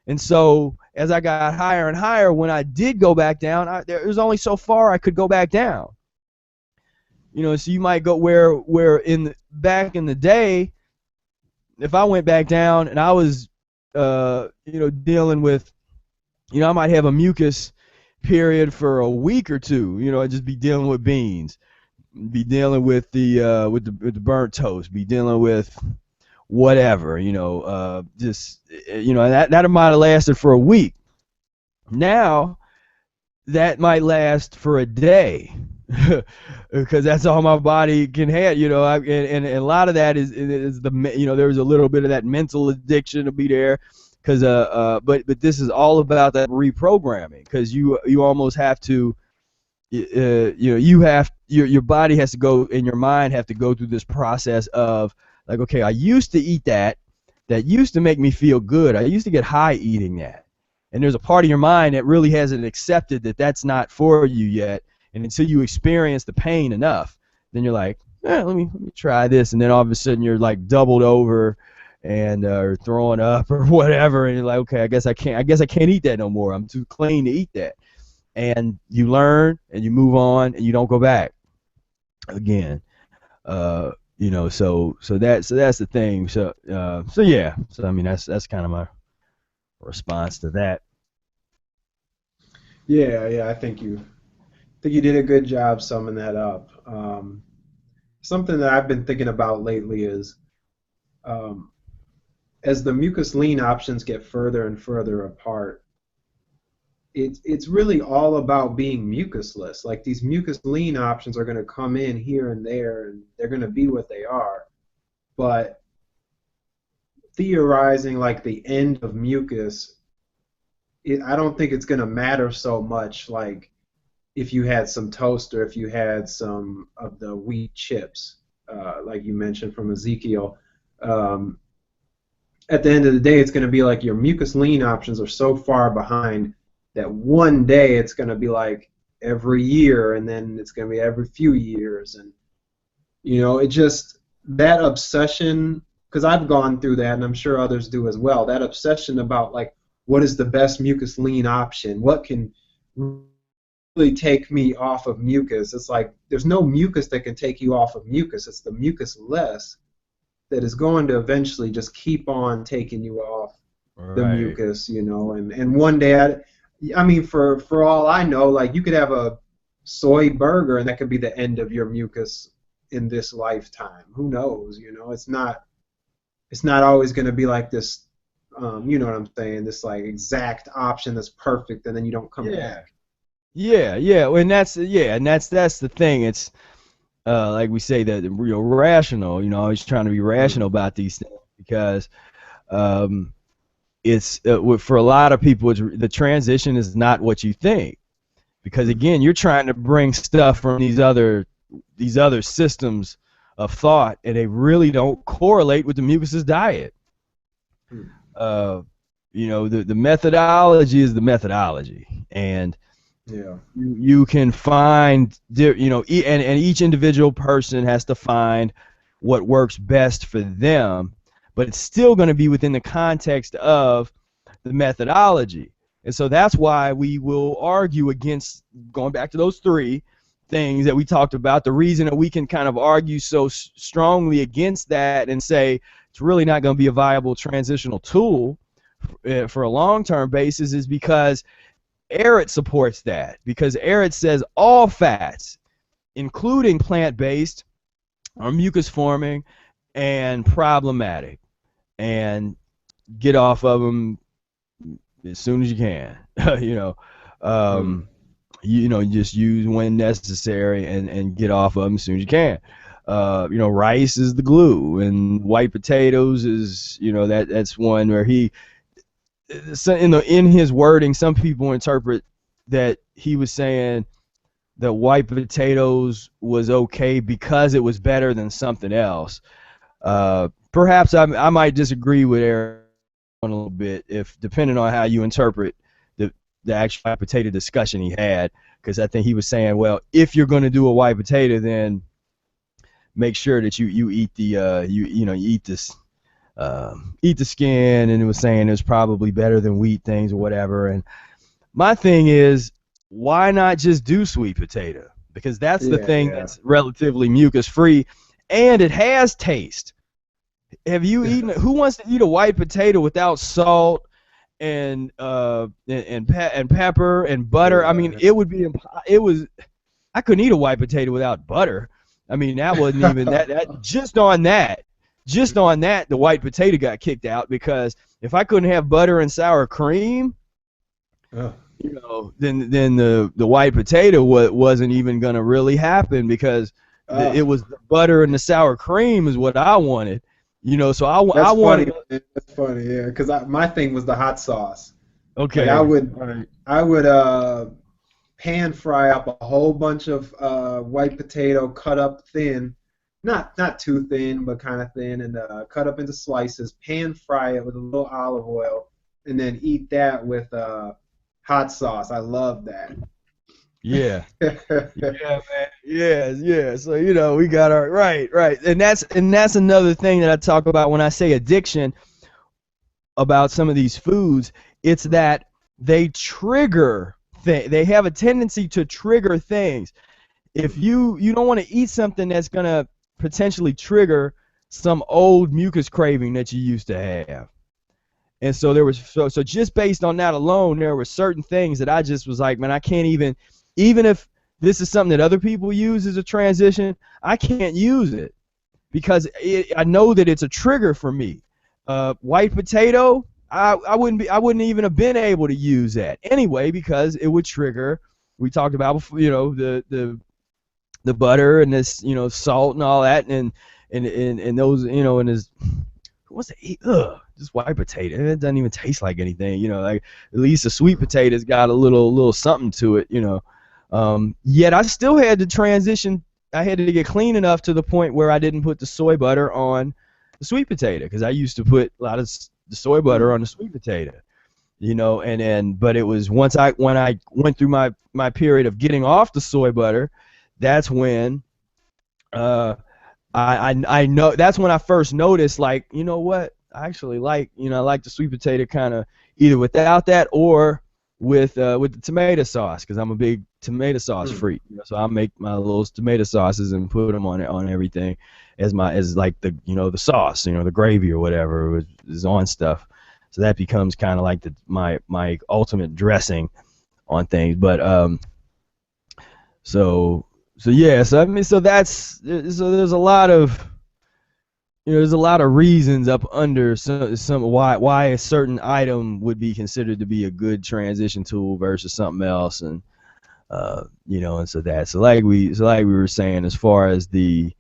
And so as I got higher and higher, when I did go back down, there was only so far I could go back down. So you might go where back in the day, if I went back down and I was dealing with, I might have a mucus period for a week or two. I'd just be dealing with beans, be dealing with the burnt toast, be dealing with whatever, that might have lasted for a week. Now that might last for a day because that's all my body can handle. And a lot of that is there's a little bit of that mental addiction to be there, because but this is all about that reprogramming, because you almost have to your body has to go, and your mind have to go through this process of, like, okay, I used to eat that used to make me feel good. I used to get high eating that. And there's a part of your mind that really hasn't accepted that that's not for you yet. And until you experience the pain enough, then you're like, let me try this. And then all of a sudden you're like doubled over and or throwing up or whatever. And you're like, okay, I guess I can't eat that no more. I'm too clean to eat that. And you learn and you move on and you don't go back again. So that's the thing. So yeah. So I mean that's kind of my response to that. Yeah. I think you did a good job summing that up. Something that I've been thinking about lately is, as the mucus lean options get further and further apart, it's really all about being mucusless. Like, these mucus lean options are going to come in here and there, and they're going to be what they are. But theorizing like the end of mucus, I don't think it's going to matter so much. Like, if you had some toast or if you had some of the wheat chips, like you mentioned from Ezekiel, at the end of the day, it's going to be like your mucus lean options are so far behind that one day it's going to be like every year, and then it's going to be every few years. And it just, that obsession, because I've gone through that, and I'm sure others do as well, that obsession about, like, what is the best mucus lean option, what can really take me off of mucus. It's like there's no mucus that can take you off of mucus. It's the mucus-less that is going to eventually just keep on taking you off the mucus, and one day, I mean, for all I know, like, you could have a soy burger and that could be the end of your mucus in this lifetime. Who knows? It's not always going to be like this. You know what I'm saying? This like exact option that's perfect, and then you don't come back. Yeah. And that's the thing. It's like we say, that real rational. Always trying to be rational about these things, because it's for a lot of people, the transition is not what you think, because again, you're trying to bring stuff from these other systems of thought, and they really don't correlate with the Mucusless diet. the methodology is the methodology, and Yeah. you can find, and each individual person has to find what works best for them, but it's still going to be within the context of the methodology. And so that's why we will argue against, going back to those three things that we talked about, the reason that we can kind of argue so strongly against that and say it's really not going to be a viable transitional tool for a long-term basis is because Arrett supports that, because Arrett says all fats, including plant-based, are mucus-forming and problematic, and get off of them as soon as you can. Just use when necessary and get off of them as soon as you can. Rice is the glue, and white potatoes is, that's one where in his wording, some people interpret that he was saying that white potatoes was okay because it was better than something else. Perhaps I might disagree with Eric a little bit, if depending on how you interpret the actual white potato discussion he had, because I think he was saying, well, if you're going to do a white potato, then make sure that you eat the you eat this. Eat the skin, and it was saying it's probably better than wheat things or whatever. And my thing is, why not just do sweet potato? Because that's the thing that's relatively mucus free, and it has taste. Have you eaten? Who wants to eat a white potato without salt and pepper and butter? Yeah. I mean, I couldn't eat a white potato without butter. I mean, that wasn't even that just on that, the white potato got kicked out, because if I couldn't have butter and sour cream, then the white potato wasn't even gonna really happen, because it was the butter and the sour cream is what I wanted. So I wanted. That's funny, yeah. Because my thing was the hot sauce. Okay. Like I would pan fry up a whole bunch of white potato cut up thin, not too thin, but kind of thin, and cut up into slices. Pan fry it with a little olive oil, and then eat that with hot sauce. I love that. Yeah. Yeah, man. Yeah. So we got our right, and that's another thing that I talk about when I say addiction about some of these foods. It's that they trigger they have a tendency to trigger things. If you don't want to eat something that's gonna potentially trigger some old mucus craving that you used to have. And so there was so just based on that alone, there were certain things that I just was like, man, I can't even if this is something that other people use as a transition, I can't use it, because I know that it's a trigger for me. White potato, I wouldn't even have been able to use that anyway, because it would trigger. We talked about before, the butter and this, salt and all that, and those, and his, who wants to eat? Just white potato. It doesn't even taste like anything, like at least a sweet potato's got a little something to it, Yet I still had to transition. I had to get clean enough to the point where I didn't put the soy butter on the sweet potato, because I used to put a lot of the soy butter on the sweet potato, but it was when I went through my period of getting off the soy butter, that's when I know, that's when I first noticed, like, what, I actually like, I like the sweet potato kind of either without that or with the tomato sauce, because I'm a big tomato sauce freak. So I make my little tomato sauces and put them on everything as like the the sauce, the gravy or whatever is on stuff. So that becomes kind of like my ultimate dressing on things. But so yeah. So I mean, so there's a lot of there's a lot of reasons up under some why a certain item would be considered to be a good transition tool versus something else, and and so like we were saying, as far as the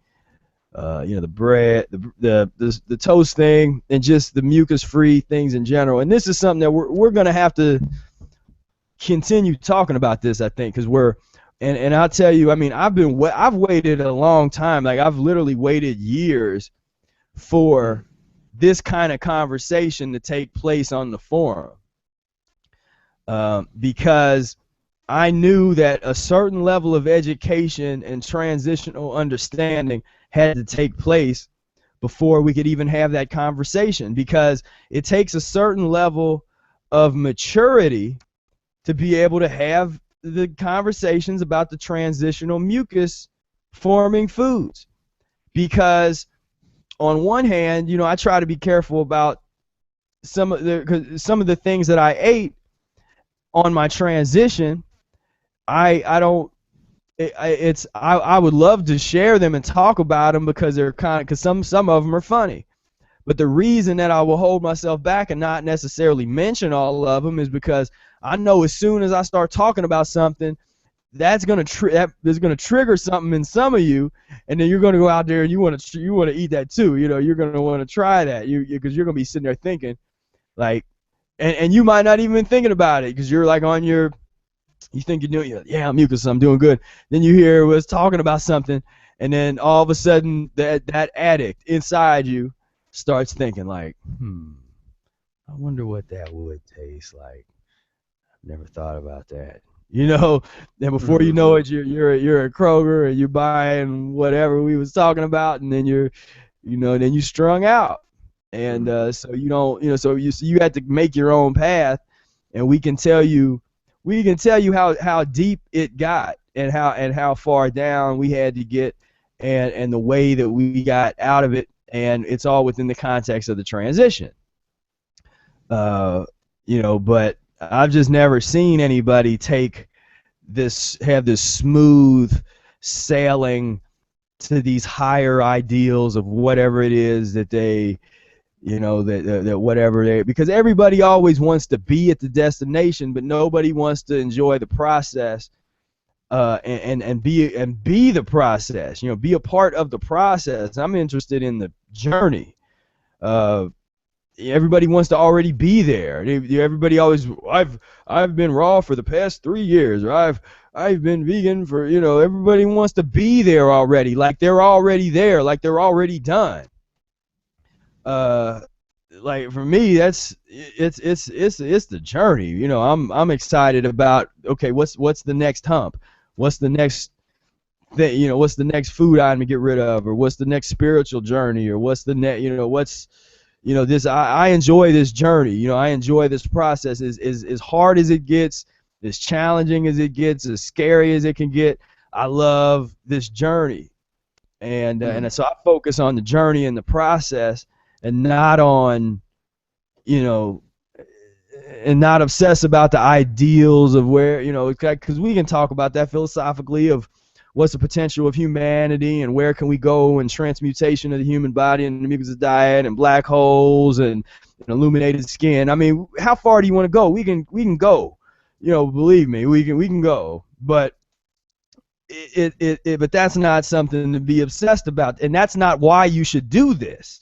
the bread, the toast thing, and just the mucus-free things in general. And this is something that we're gonna have to continue talking about this, I think, because and I'll tell you, I mean, I've waited a long time, like I've literally waited years for this kind of conversation to take place on the forum, because I knew that a certain level of education and transitional understanding had to take place before we could even have that conversation, because it takes a certain level of maturity to be able to have the conversations about the transitional mucus forming foods. Because on one hand, I try to be careful about some of the things that I ate on my transition. I don't I would love to share them and talk about them, because they're because some of them are funny. But the reason that I will hold myself back and not necessarily mention all of them is because I know as soon as I start talking about something, that's gonna trigger something in some of you, and then you're gonna go out there and you want to eat that too. You're gonna want to try that, because you're gonna be sitting there thinking like, and you might not even be thinking about it, because you're like you think you're doing, yeah, I'm mucus, I'm doing good. Then you hear us talking about something, and then all of a sudden that addict inside you starts thinking like, I wonder what that would taste like. I've never thought about that. And before you know it, you're at Kroger and you're buying whatever we was talking about, and then then you strung out, and so you don't, so you had to make your own path, and we can tell you how deep it got, and how far down we had to get, and the way that we got out of it, and it's all within the context of the transition. But I've just never seen anybody have this smooth sailing to these higher ideals of whatever it is that they, that whatever they, because everybody always wants to be at the destination, but nobody wants to enjoy the process, and be the process, be a part of the process. I'm interested in the journey. Everybody wants to already be there. Everybody always, I've been raw for the past 3 years, or I've been vegan for, everybody wants to be there already, like they're already there, like they're already done. Like for me, it's the journey. I'm excited about, okay, what's the next hump? What's the next thing? What's the next food item to get rid of, or what's the next spiritual journey, or what's the next, what's this. I enjoy this journey. I enjoy this process. As hard as it gets, as challenging as it gets, as scary as it can get, I love this journey, and so I focus on the journey and the process, and not on, and not obsess about the ideals of where, because we can talk about that philosophically, of what's the potential of humanity, and where can we go, and transmutation of the human body, and the Mucusless diet, and black holes, and illuminated skin. I mean, how far do you want to go? We can go. Believe me, we can go. But but that's not something to be obsessed about, and that's not why you should do this,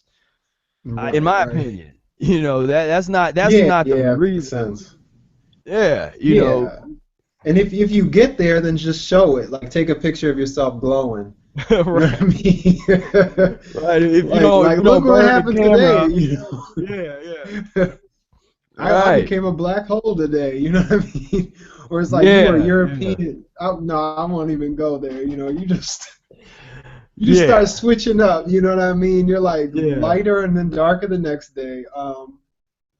in my opinion. That's not the reason. Sense. Yeah, And if you get there, then just show it. Like, take a picture of yourself glowing. Right. You know what I mean? Right. If look what happened today. Yeah. I became a black hole today. You know what I mean? Or it's like, you are European. Yeah. No, I won't even go there. You just start switching up. You know what I mean? You're like lighter and then darker the next day.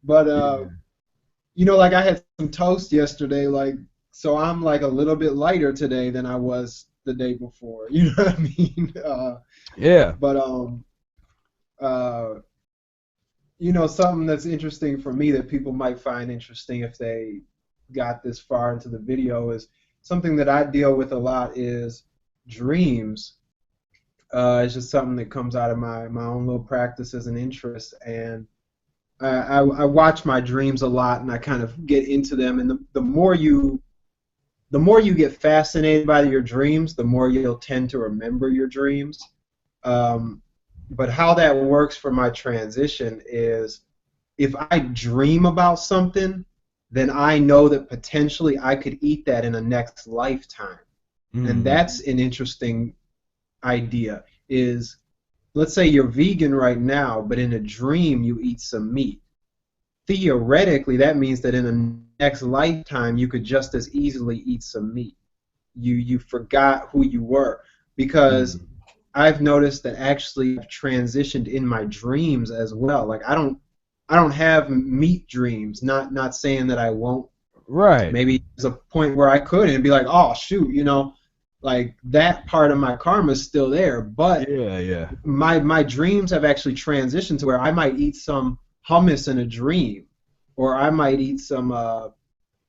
Like I had some toast yesterday. So I'm like a little bit lighter today than I was the day before. You know what I mean? But something that's interesting for me that people might find interesting if they got this far into the video is something that I deal with a lot is dreams. It's just something that comes out of my own little practice as an interest, and I watch my dreams a lot, and I kind of get into them, and the more you get fascinated by your dreams, the more you'll tend to remember your dreams. But how that works for my transition is, if I dream about something, then I know that potentially I could eat that in a next lifetime. And that's an interesting idea, is let's say you're vegan right now, but in a dream you eat some meat. Theoretically, that means that in the next lifetime you could just as easily eat some meat. You forgot who you were, because Mm. I've noticed that actually I've transitioned in my dreams as well. Like I don't have meat dreams. Not saying that I won't. Right. Maybe there's a point where I could and be like, oh shoot, like that part of my karma is still there. But Yeah, yeah. my dreams have actually transitioned to where I might eat some hummus in a dream, or I might eat some.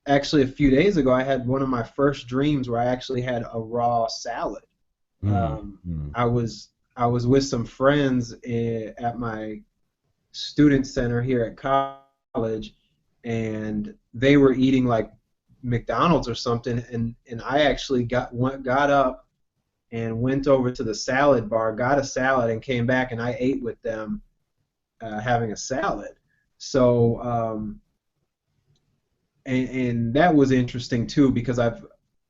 Actually, a few days ago, I had one of my first dreams where I actually had a raw salad. Mm. Um, Mm. I was with some friends at my student center here at college, and they were eating like McDonald's or something, and I actually got up and went over to the salad bar, got a salad, and came back, and I ate with them, having a salad. So and that was interesting too, because I've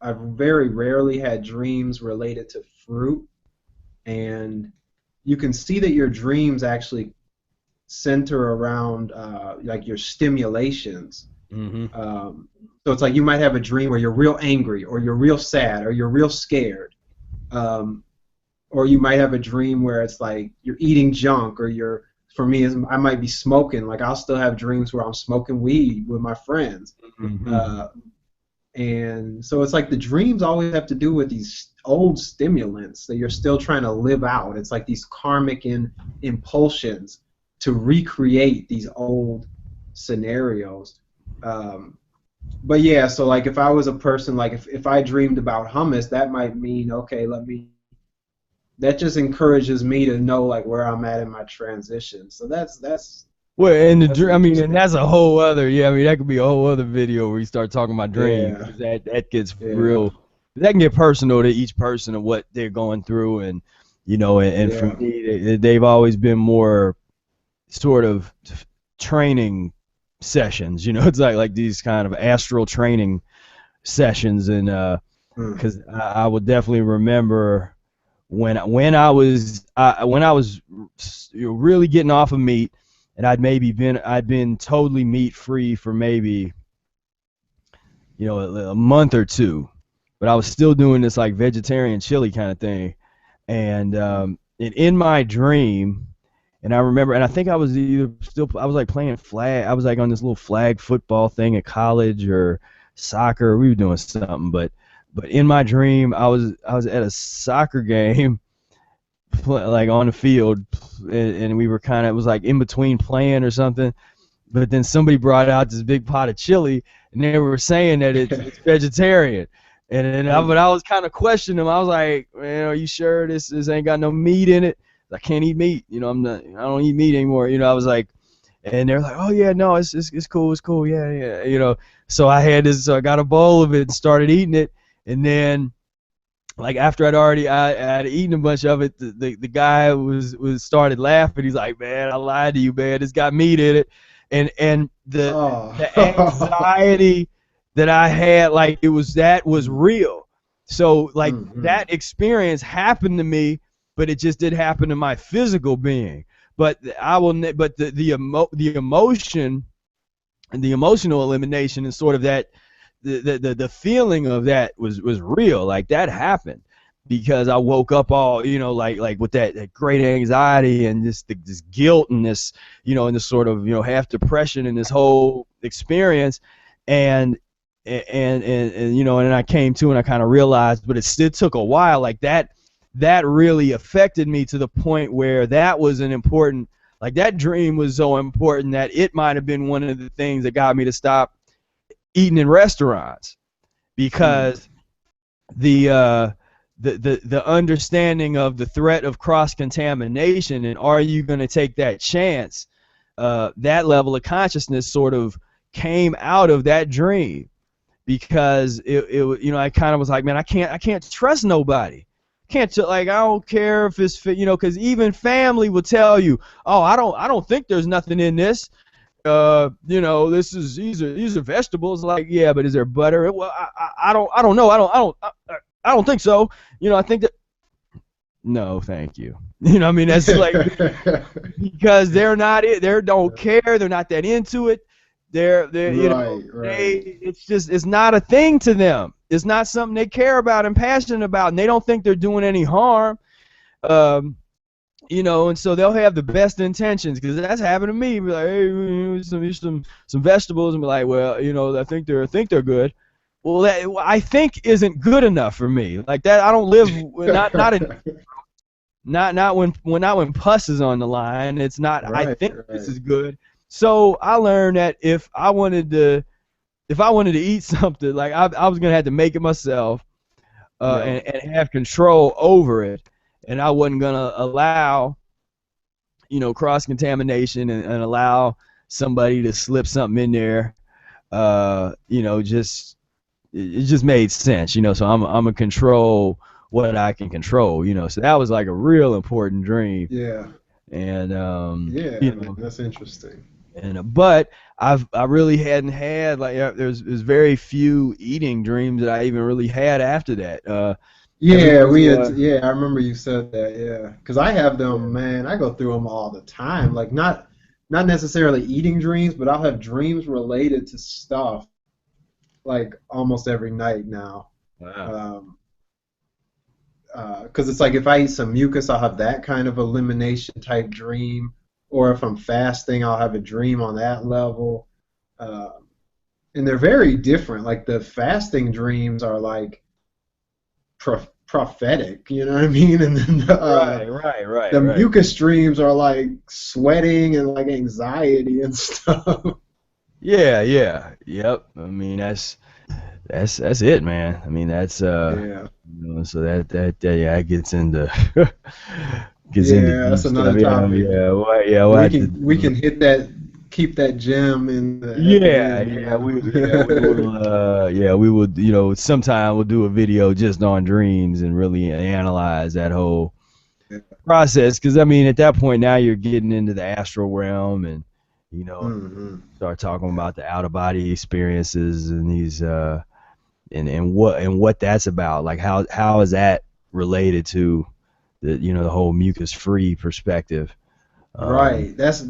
very rarely had dreams related to fruit, and you can see that your dreams actually center around like your stimulations. Mm-hmm. So it's like you might have a dream where you're real angry, or you're real sad, or you're real scared, um, or you might have a dream where it's like you're eating junk, or for me, I might be smoking. Like I'll still have dreams where I'm smoking weed with my friends. Mm-hmm. Uh, and so it's like the dreams always have to do with these old stimulants that you're still trying to live out. It's like these karmic impulsions to recreate these old scenarios. Um, but yeah, so like if I was a person, like if I dreamed about hummus, that might mean, okay, that just encourages me to know like where I'm at in my transition. So Well, and that's I mean, and interesting. that's a whole other, yeah. I mean, that could be a whole other video where you start talking about dreams, Yeah, because that gets yeah, real. That can get personal to each person and what they're going through, and and for yeah. me, they've always been more sort of training sessions. It's like these kind of astral training sessions, and Mm, because I would definitely remember when I was really getting off of meat, and I'd been totally meat free for maybe a month or two, but I was still doing this like vegetarian chili kind of thing, and in my dream. And I remember, and I think I was I was like playing flag. I was like on this little flag football thing at college, or soccer. We were doing something, but in my dream, I was at a soccer game, like on the field, and we were it was like in between playing or something. But then somebody brought out this big pot of chili, and they were saying that it's vegetarian. And then but I was kind of questioning them. I was like, man, are you sure this ain't got no meat in it? I can't eat meat. I don't eat meat anymore. I was like, and they're like, oh yeah, no, it's cool, it's cool, yeah, yeah. So I got a bowl of it and started eating it, and then like after I had eaten a bunch of it, the guy was started laughing. He's like, man, I lied to you, man. It's got meat in it, and the oh. anxiety that I had, like that was real. So like Hmm. that experience happened to me, but it just didn't happen to my physical being. But but the emotion and the emotional elimination and sort of that the feeling of that was real. Like that happened because I woke up all like with that great anxiety and this guilt and this and this sort of half depression and this whole experience, and and I came to and I kind of realized, but it still took a while. Like that really affected me to the point where that was an important, like that dream was so important that it might have been one of the things that got me to stop eating in restaurants, Mm. because the uh, the understanding of the threat of cross contamination, and are you going to take that chance? That level of consciousness sort of came out of that dream, because I kind of was like, man, I can't trust nobody. Like, I don't care if it's because even family will tell you, oh, I don't think there's nothing in this. These are vegetables. Like, yeah, but is there butter? Well, I don't know. I don't think so. I think that. no, thank you. You know what I mean? That's like, because they're not it. They don't care. They're not that into it. They're you know, Right, right. it's not a thing to them. It's not something they care about and passionate about, and they don't think they're doing any harm. Um, you know, and so they'll have the best intentions, because that's happened to me. Be like, hey, some vegetables, and be like, well, you know, I think they're good. Well, I think isn't good enough for me. Like that, I don't live not when pus is on the line. It's not. I Right, think this right. is good. So I learned that if I wanted to eat something, like I was gonna have to make it myself, Yeah. and have control over it, and I wasn't gonna allow, cross contamination, and allow somebody to slip something in there. Just it just made sense. So I'm gonna control what I can control. So that was like a real important dream. Yeah. And Yeah, man, that's interesting. but I really hadn't had, like, there's very few eating dreams that I even really had after that. Yeah, Everything we had, was yeah, I remember you said that, yeah. Because I have them, man, I go through them all the time. Like not necessarily eating dreams, but I'll have dreams related to stuff like almost every night now. wow. Um, because it's like if I eat some mucus, I'll have that kind of elimination type dream, or if I'm fasting, I'll have a dream on that level. Uh, and they're very different. Like the fasting dreams are like prophetic, you know what I mean? And then Right, right, right, the right. mucus dreams are like sweating and like anxiety and stuff. Yeah, yeah, yep. I mean, that's it, man. I mean, that's Yeah. so that yeah, it gets into gets into Yeah, deep that's stuff. another Yeah, topic. yeah. What? Yeah, we'll We have to can we do. can hit that, keep that gem in at the Yeah, end, you yeah, know. we will we will, sometime we'll do a video just on dreams and really analyze that whole process, because I mean, at that point now you're getting into the astral realm, and Hmm. start talking about the out of body experiences, and these and what that's about. Like, how is that related to the whole mucus free perspective. um Right. That's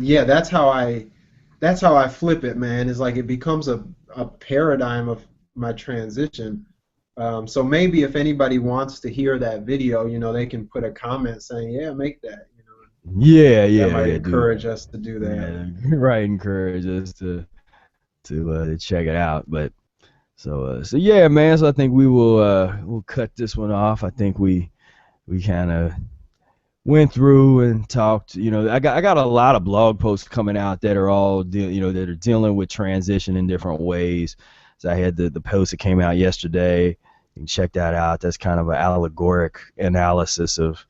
how I flip it, man. Is like it becomes a paradigm of my transition. So maybe if anybody wants to hear that video, they can put a comment saying, "Yeah, make that." yeah, That yeah, might yeah, do encourage that. us to do that. Yeah, right, encourage us to check it out. But so yeah, man, so I think we'll cut this one off. I think we kind of went through and talked. I got a lot of blog posts coming out that are all that are dealing with transition in different ways. So I had the post that came out yesterday. You can check that out. That's kind of an allegoric analysis of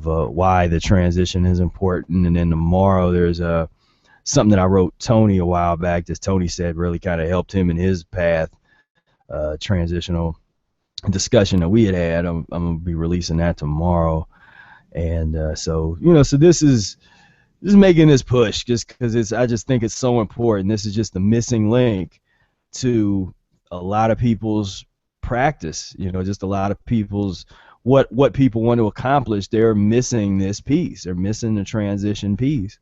why the transition is important. And then tomorrow there's something that I wrote Tony a while back that Tony said really kind of helped him in his path, transitional discussion that we had. I'm gonna be releasing that tomorrow. And so this is making this push just because I just think it's so important. This is just the missing link to a lot of people's practice. Just a lot of people's what people want to accomplish. They're missing this piece. They're missing the transition piece.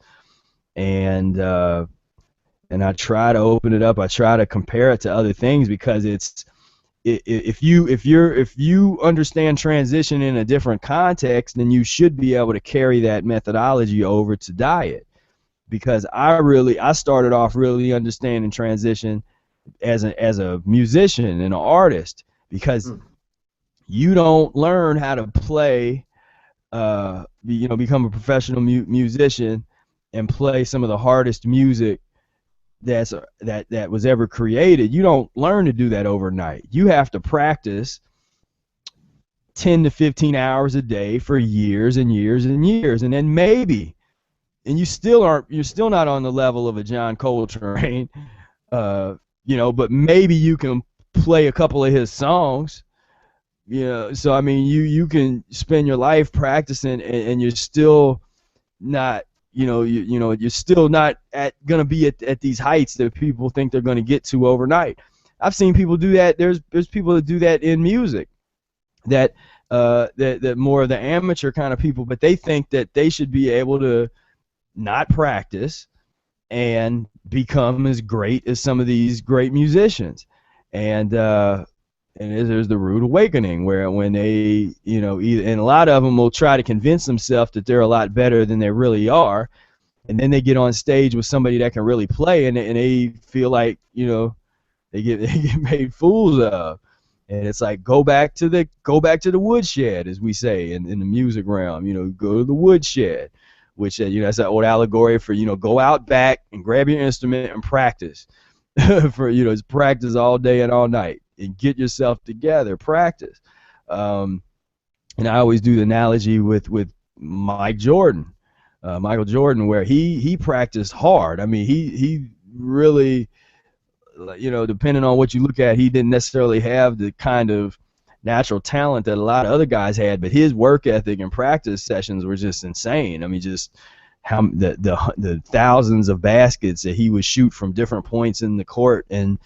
And I try to open it up. I try to compare it to other things, because if you understand transition in a different context, then you should be able to carry that methodology over to diet. Because I started off really understanding transition as a musician and an artist, because Hmm. you don't learn how to play, become a professional musician and play some of the hardest music that was ever created. You don't learn to do that overnight. You have to practice 10 to 15 hours a day for years and years and years, and then maybe, and you're still not on the level of a John Coltrane, but maybe you can play a couple of his songs. So I mean, you can spend your life practicing, and you're still not, you're still not gonna be at these heights that people think they're gonna get to overnight. I've seen people do that. There's people that do that in music, that that more of the amateur kind of people, but they think that they should be able to not practice and become as great as some of these great musicians. And there's the rude awakening where when they, and a lot of them will try to convince themselves that they're a lot better than they really are, and then they get on stage with somebody that can really play, and they feel like, they get they get made fools of. And it's like, go back to the woodshed, as we say in the music realm. Go to the woodshed, which that's that old allegory for go out back and grab your instrument and practice. For it's practice all day and all night, and get yourself together, practice. And I always do the analogy with Michael Jordan, where he practiced hard. I mean, he really, depending on what you look at, he didn't necessarily have the kind of natural talent that a lot of other guys had, but his work ethic and practice sessions were just insane. I mean, just how the thousands of baskets that he would shoot from different points in the court, and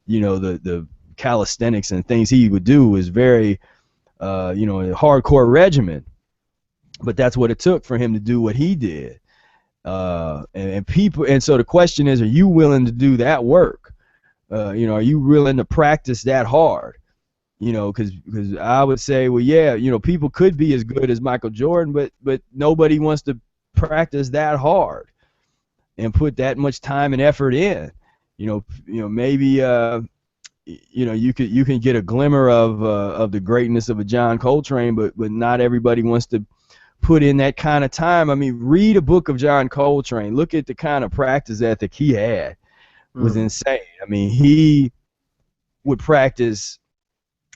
the calisthenics and things he would do was very a hardcore regimen. But that's what it took for him to do what he did. And so the question is, are you willing to do that work? Are you willing to practice that hard? Because I would say, well, yeah, people could be as good as Michael Jordan, but nobody wants to practice that hard and put that much time and effort in. Maybe you can get a glimmer of the greatness of a John Coltrane, but not everybody wants to put in that kind of time. I mean, read a book of John Coltrane. Look at the kind of practice ethic he had. It was insane. I mean, he would practice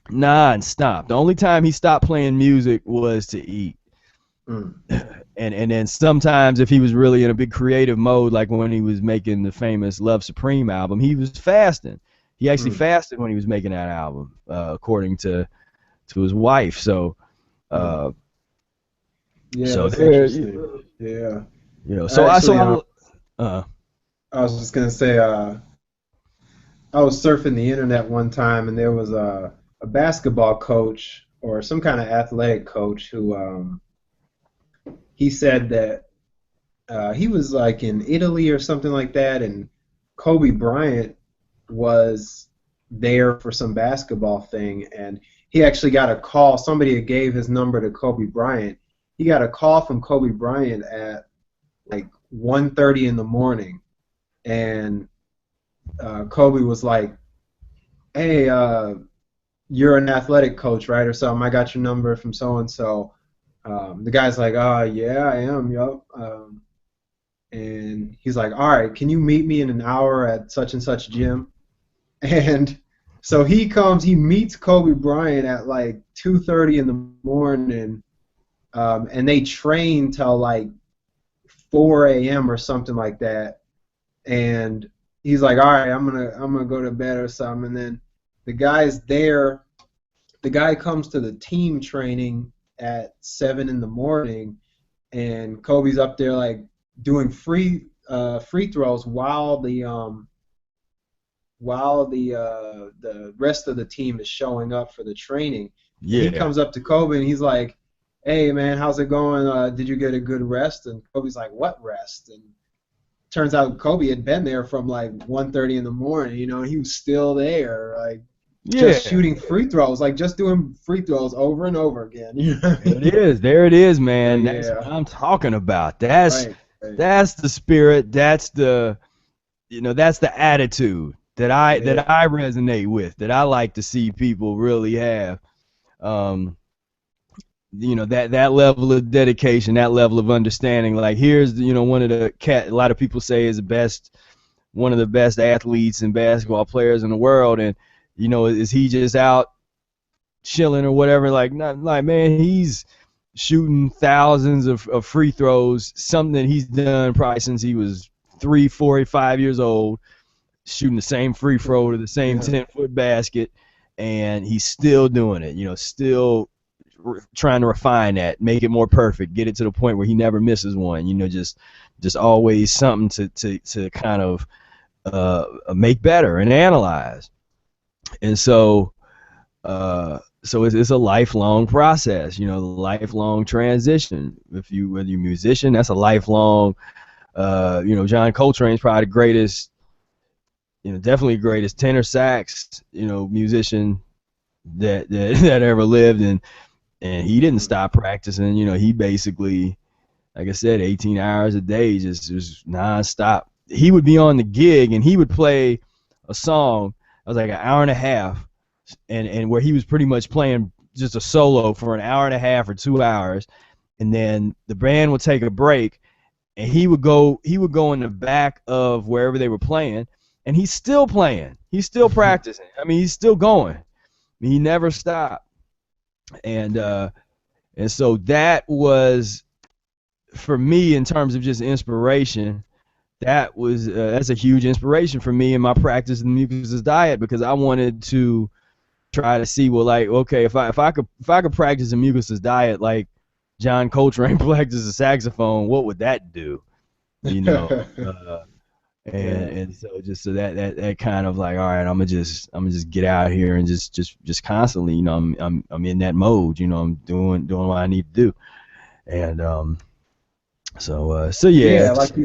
non-stop. The only time he stopped playing music was to eat. And then sometimes, if he was really in a big creative mode, like when he was making the famous Love Supreme album, he was fasting. He actually fasted when he was making that album, according to his wife. So, yeah, so that's there, interesting. Yeah. So Actually, I was just gonna say, I was surfing the internet one time, and there was a basketball coach or some kind of athletic coach who he said that he was like in Italy or something like that, and Kobe Bryant was there for some basketball thing, and he actually got a call. Somebody gave his number to Kobe Bryant. He got a call from Kobe Bryant at like 1:30 in the morning, and Kobe was like, "Hey, you're an athletic coach, right, or something? I got your number from so and so." The guy's like, yeah, I am, yup. And he's like, all right, can you meet me in an hour at such and such gym? And so he meets Kobe Bryant at like 2:30 in the morning, and they train till like 4 a.m. or something like that. And he's like, all right, I'm gonna go to bed or something. And then the guy's there. The guy comes to the team training at 7 in the morning, and Kobe's up there like doing free throws while the rest of the team is showing up for the training. Yeah. He comes up to Kobe and he's like, "Hey man, how's it going? Did you get a good rest?" And Kobe's like, "What rest?" And turns out Kobe had been there from like 1:30 in the morning. He was still there, like just shooting free throws, like just doing free throws over and over again. There it is, man. Yeah. That's what I'm talking about. That's Right. That's the spirit. That's the that's the attitude that I resonate with. That I like to see people really have. That level of dedication, that level of understanding. Like here's one of the a lot of people say is one of the best athletes and basketball players in the world, and is he just out chilling or whatever? Like, not like, man, he's shooting thousands of free throws, something that he's done probably since he was 3, 4, 5 years old, shooting the same free throw to the same 10-foot basket, and he's still doing it, still trying to refine that, make it more perfect, get it to the point where he never misses one, just always something to kind of make better and analyze. And so so it's a lifelong process, you know, lifelong transition. If you whether you're a musician, that's a lifelong. You know, John Coltrane's probably the greatest, you know, definitely the greatest tenor sax, you know, musician that ever lived, and he didn't stop practicing. You know, he basically, like I said, 18 hours a day, just nonstop. He would be on the gig and he would play a song that was like an hour and a half, and where he was pretty much playing just a solo for an hour and a half or 2 hours, and then the band would take a break, and he would go in the back of wherever they were playing, and he's still playing, he's still practicing. I mean, he's still going. He never stopped, and so that was for me in terms of just inspiration. That's a huge inspiration for me in my practice in the Mucusless diet, because I wanted to try to see, well, like, okay, if I could practice a Mucusless diet like John Coltrane practices a saxophone, what would that do? You know, Yeah. and so just so that kind of like, all right, I'm gonna just get out here and just constantly, you know, I'm in that mode, you know, I'm doing what I need to do, and so yeah, Yeah, like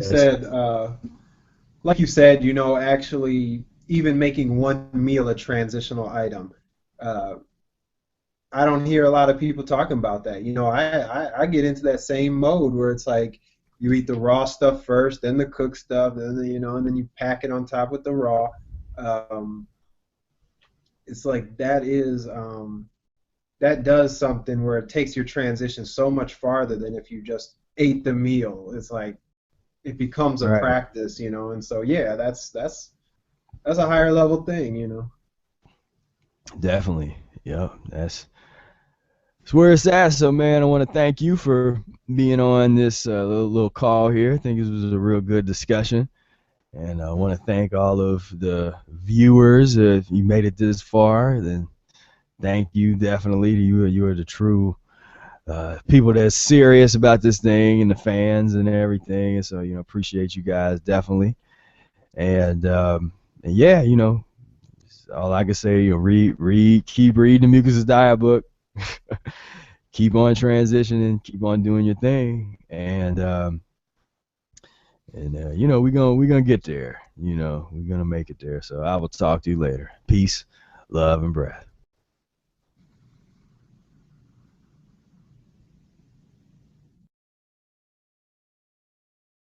you said, you know, actually even making one meal a transitional item. Uh, I don't hear a lot of people talking about that. You know, I get into that same mode where it's like you eat the raw stuff first, then the cooked stuff, you know, and then you pack it on top with the raw. Um, it's like that does something where it takes your transition so much farther than if you just ate the meal. It's like it becomes a right, practice, you know, and so yeah, that's a higher level thing, you know. definitely, yeah, that's where it's at. So, man, I want to thank you for being on this little call here. I think this was a real good discussion. And I want to thank all of the viewers. If you made it this far, then thank you definitely. You are the true people that's serious about this thing, and the fans and everything. And so, you know, appreciate you guys definitely. And yeah, you know, all I can say, you know, keep reading the Mucus Diet book. Keep on transitioning, keep on doing your thing, and you know, we're gonna get there. You know, we're gonna make it there. So I will talk to you later. Peace, love, and breath.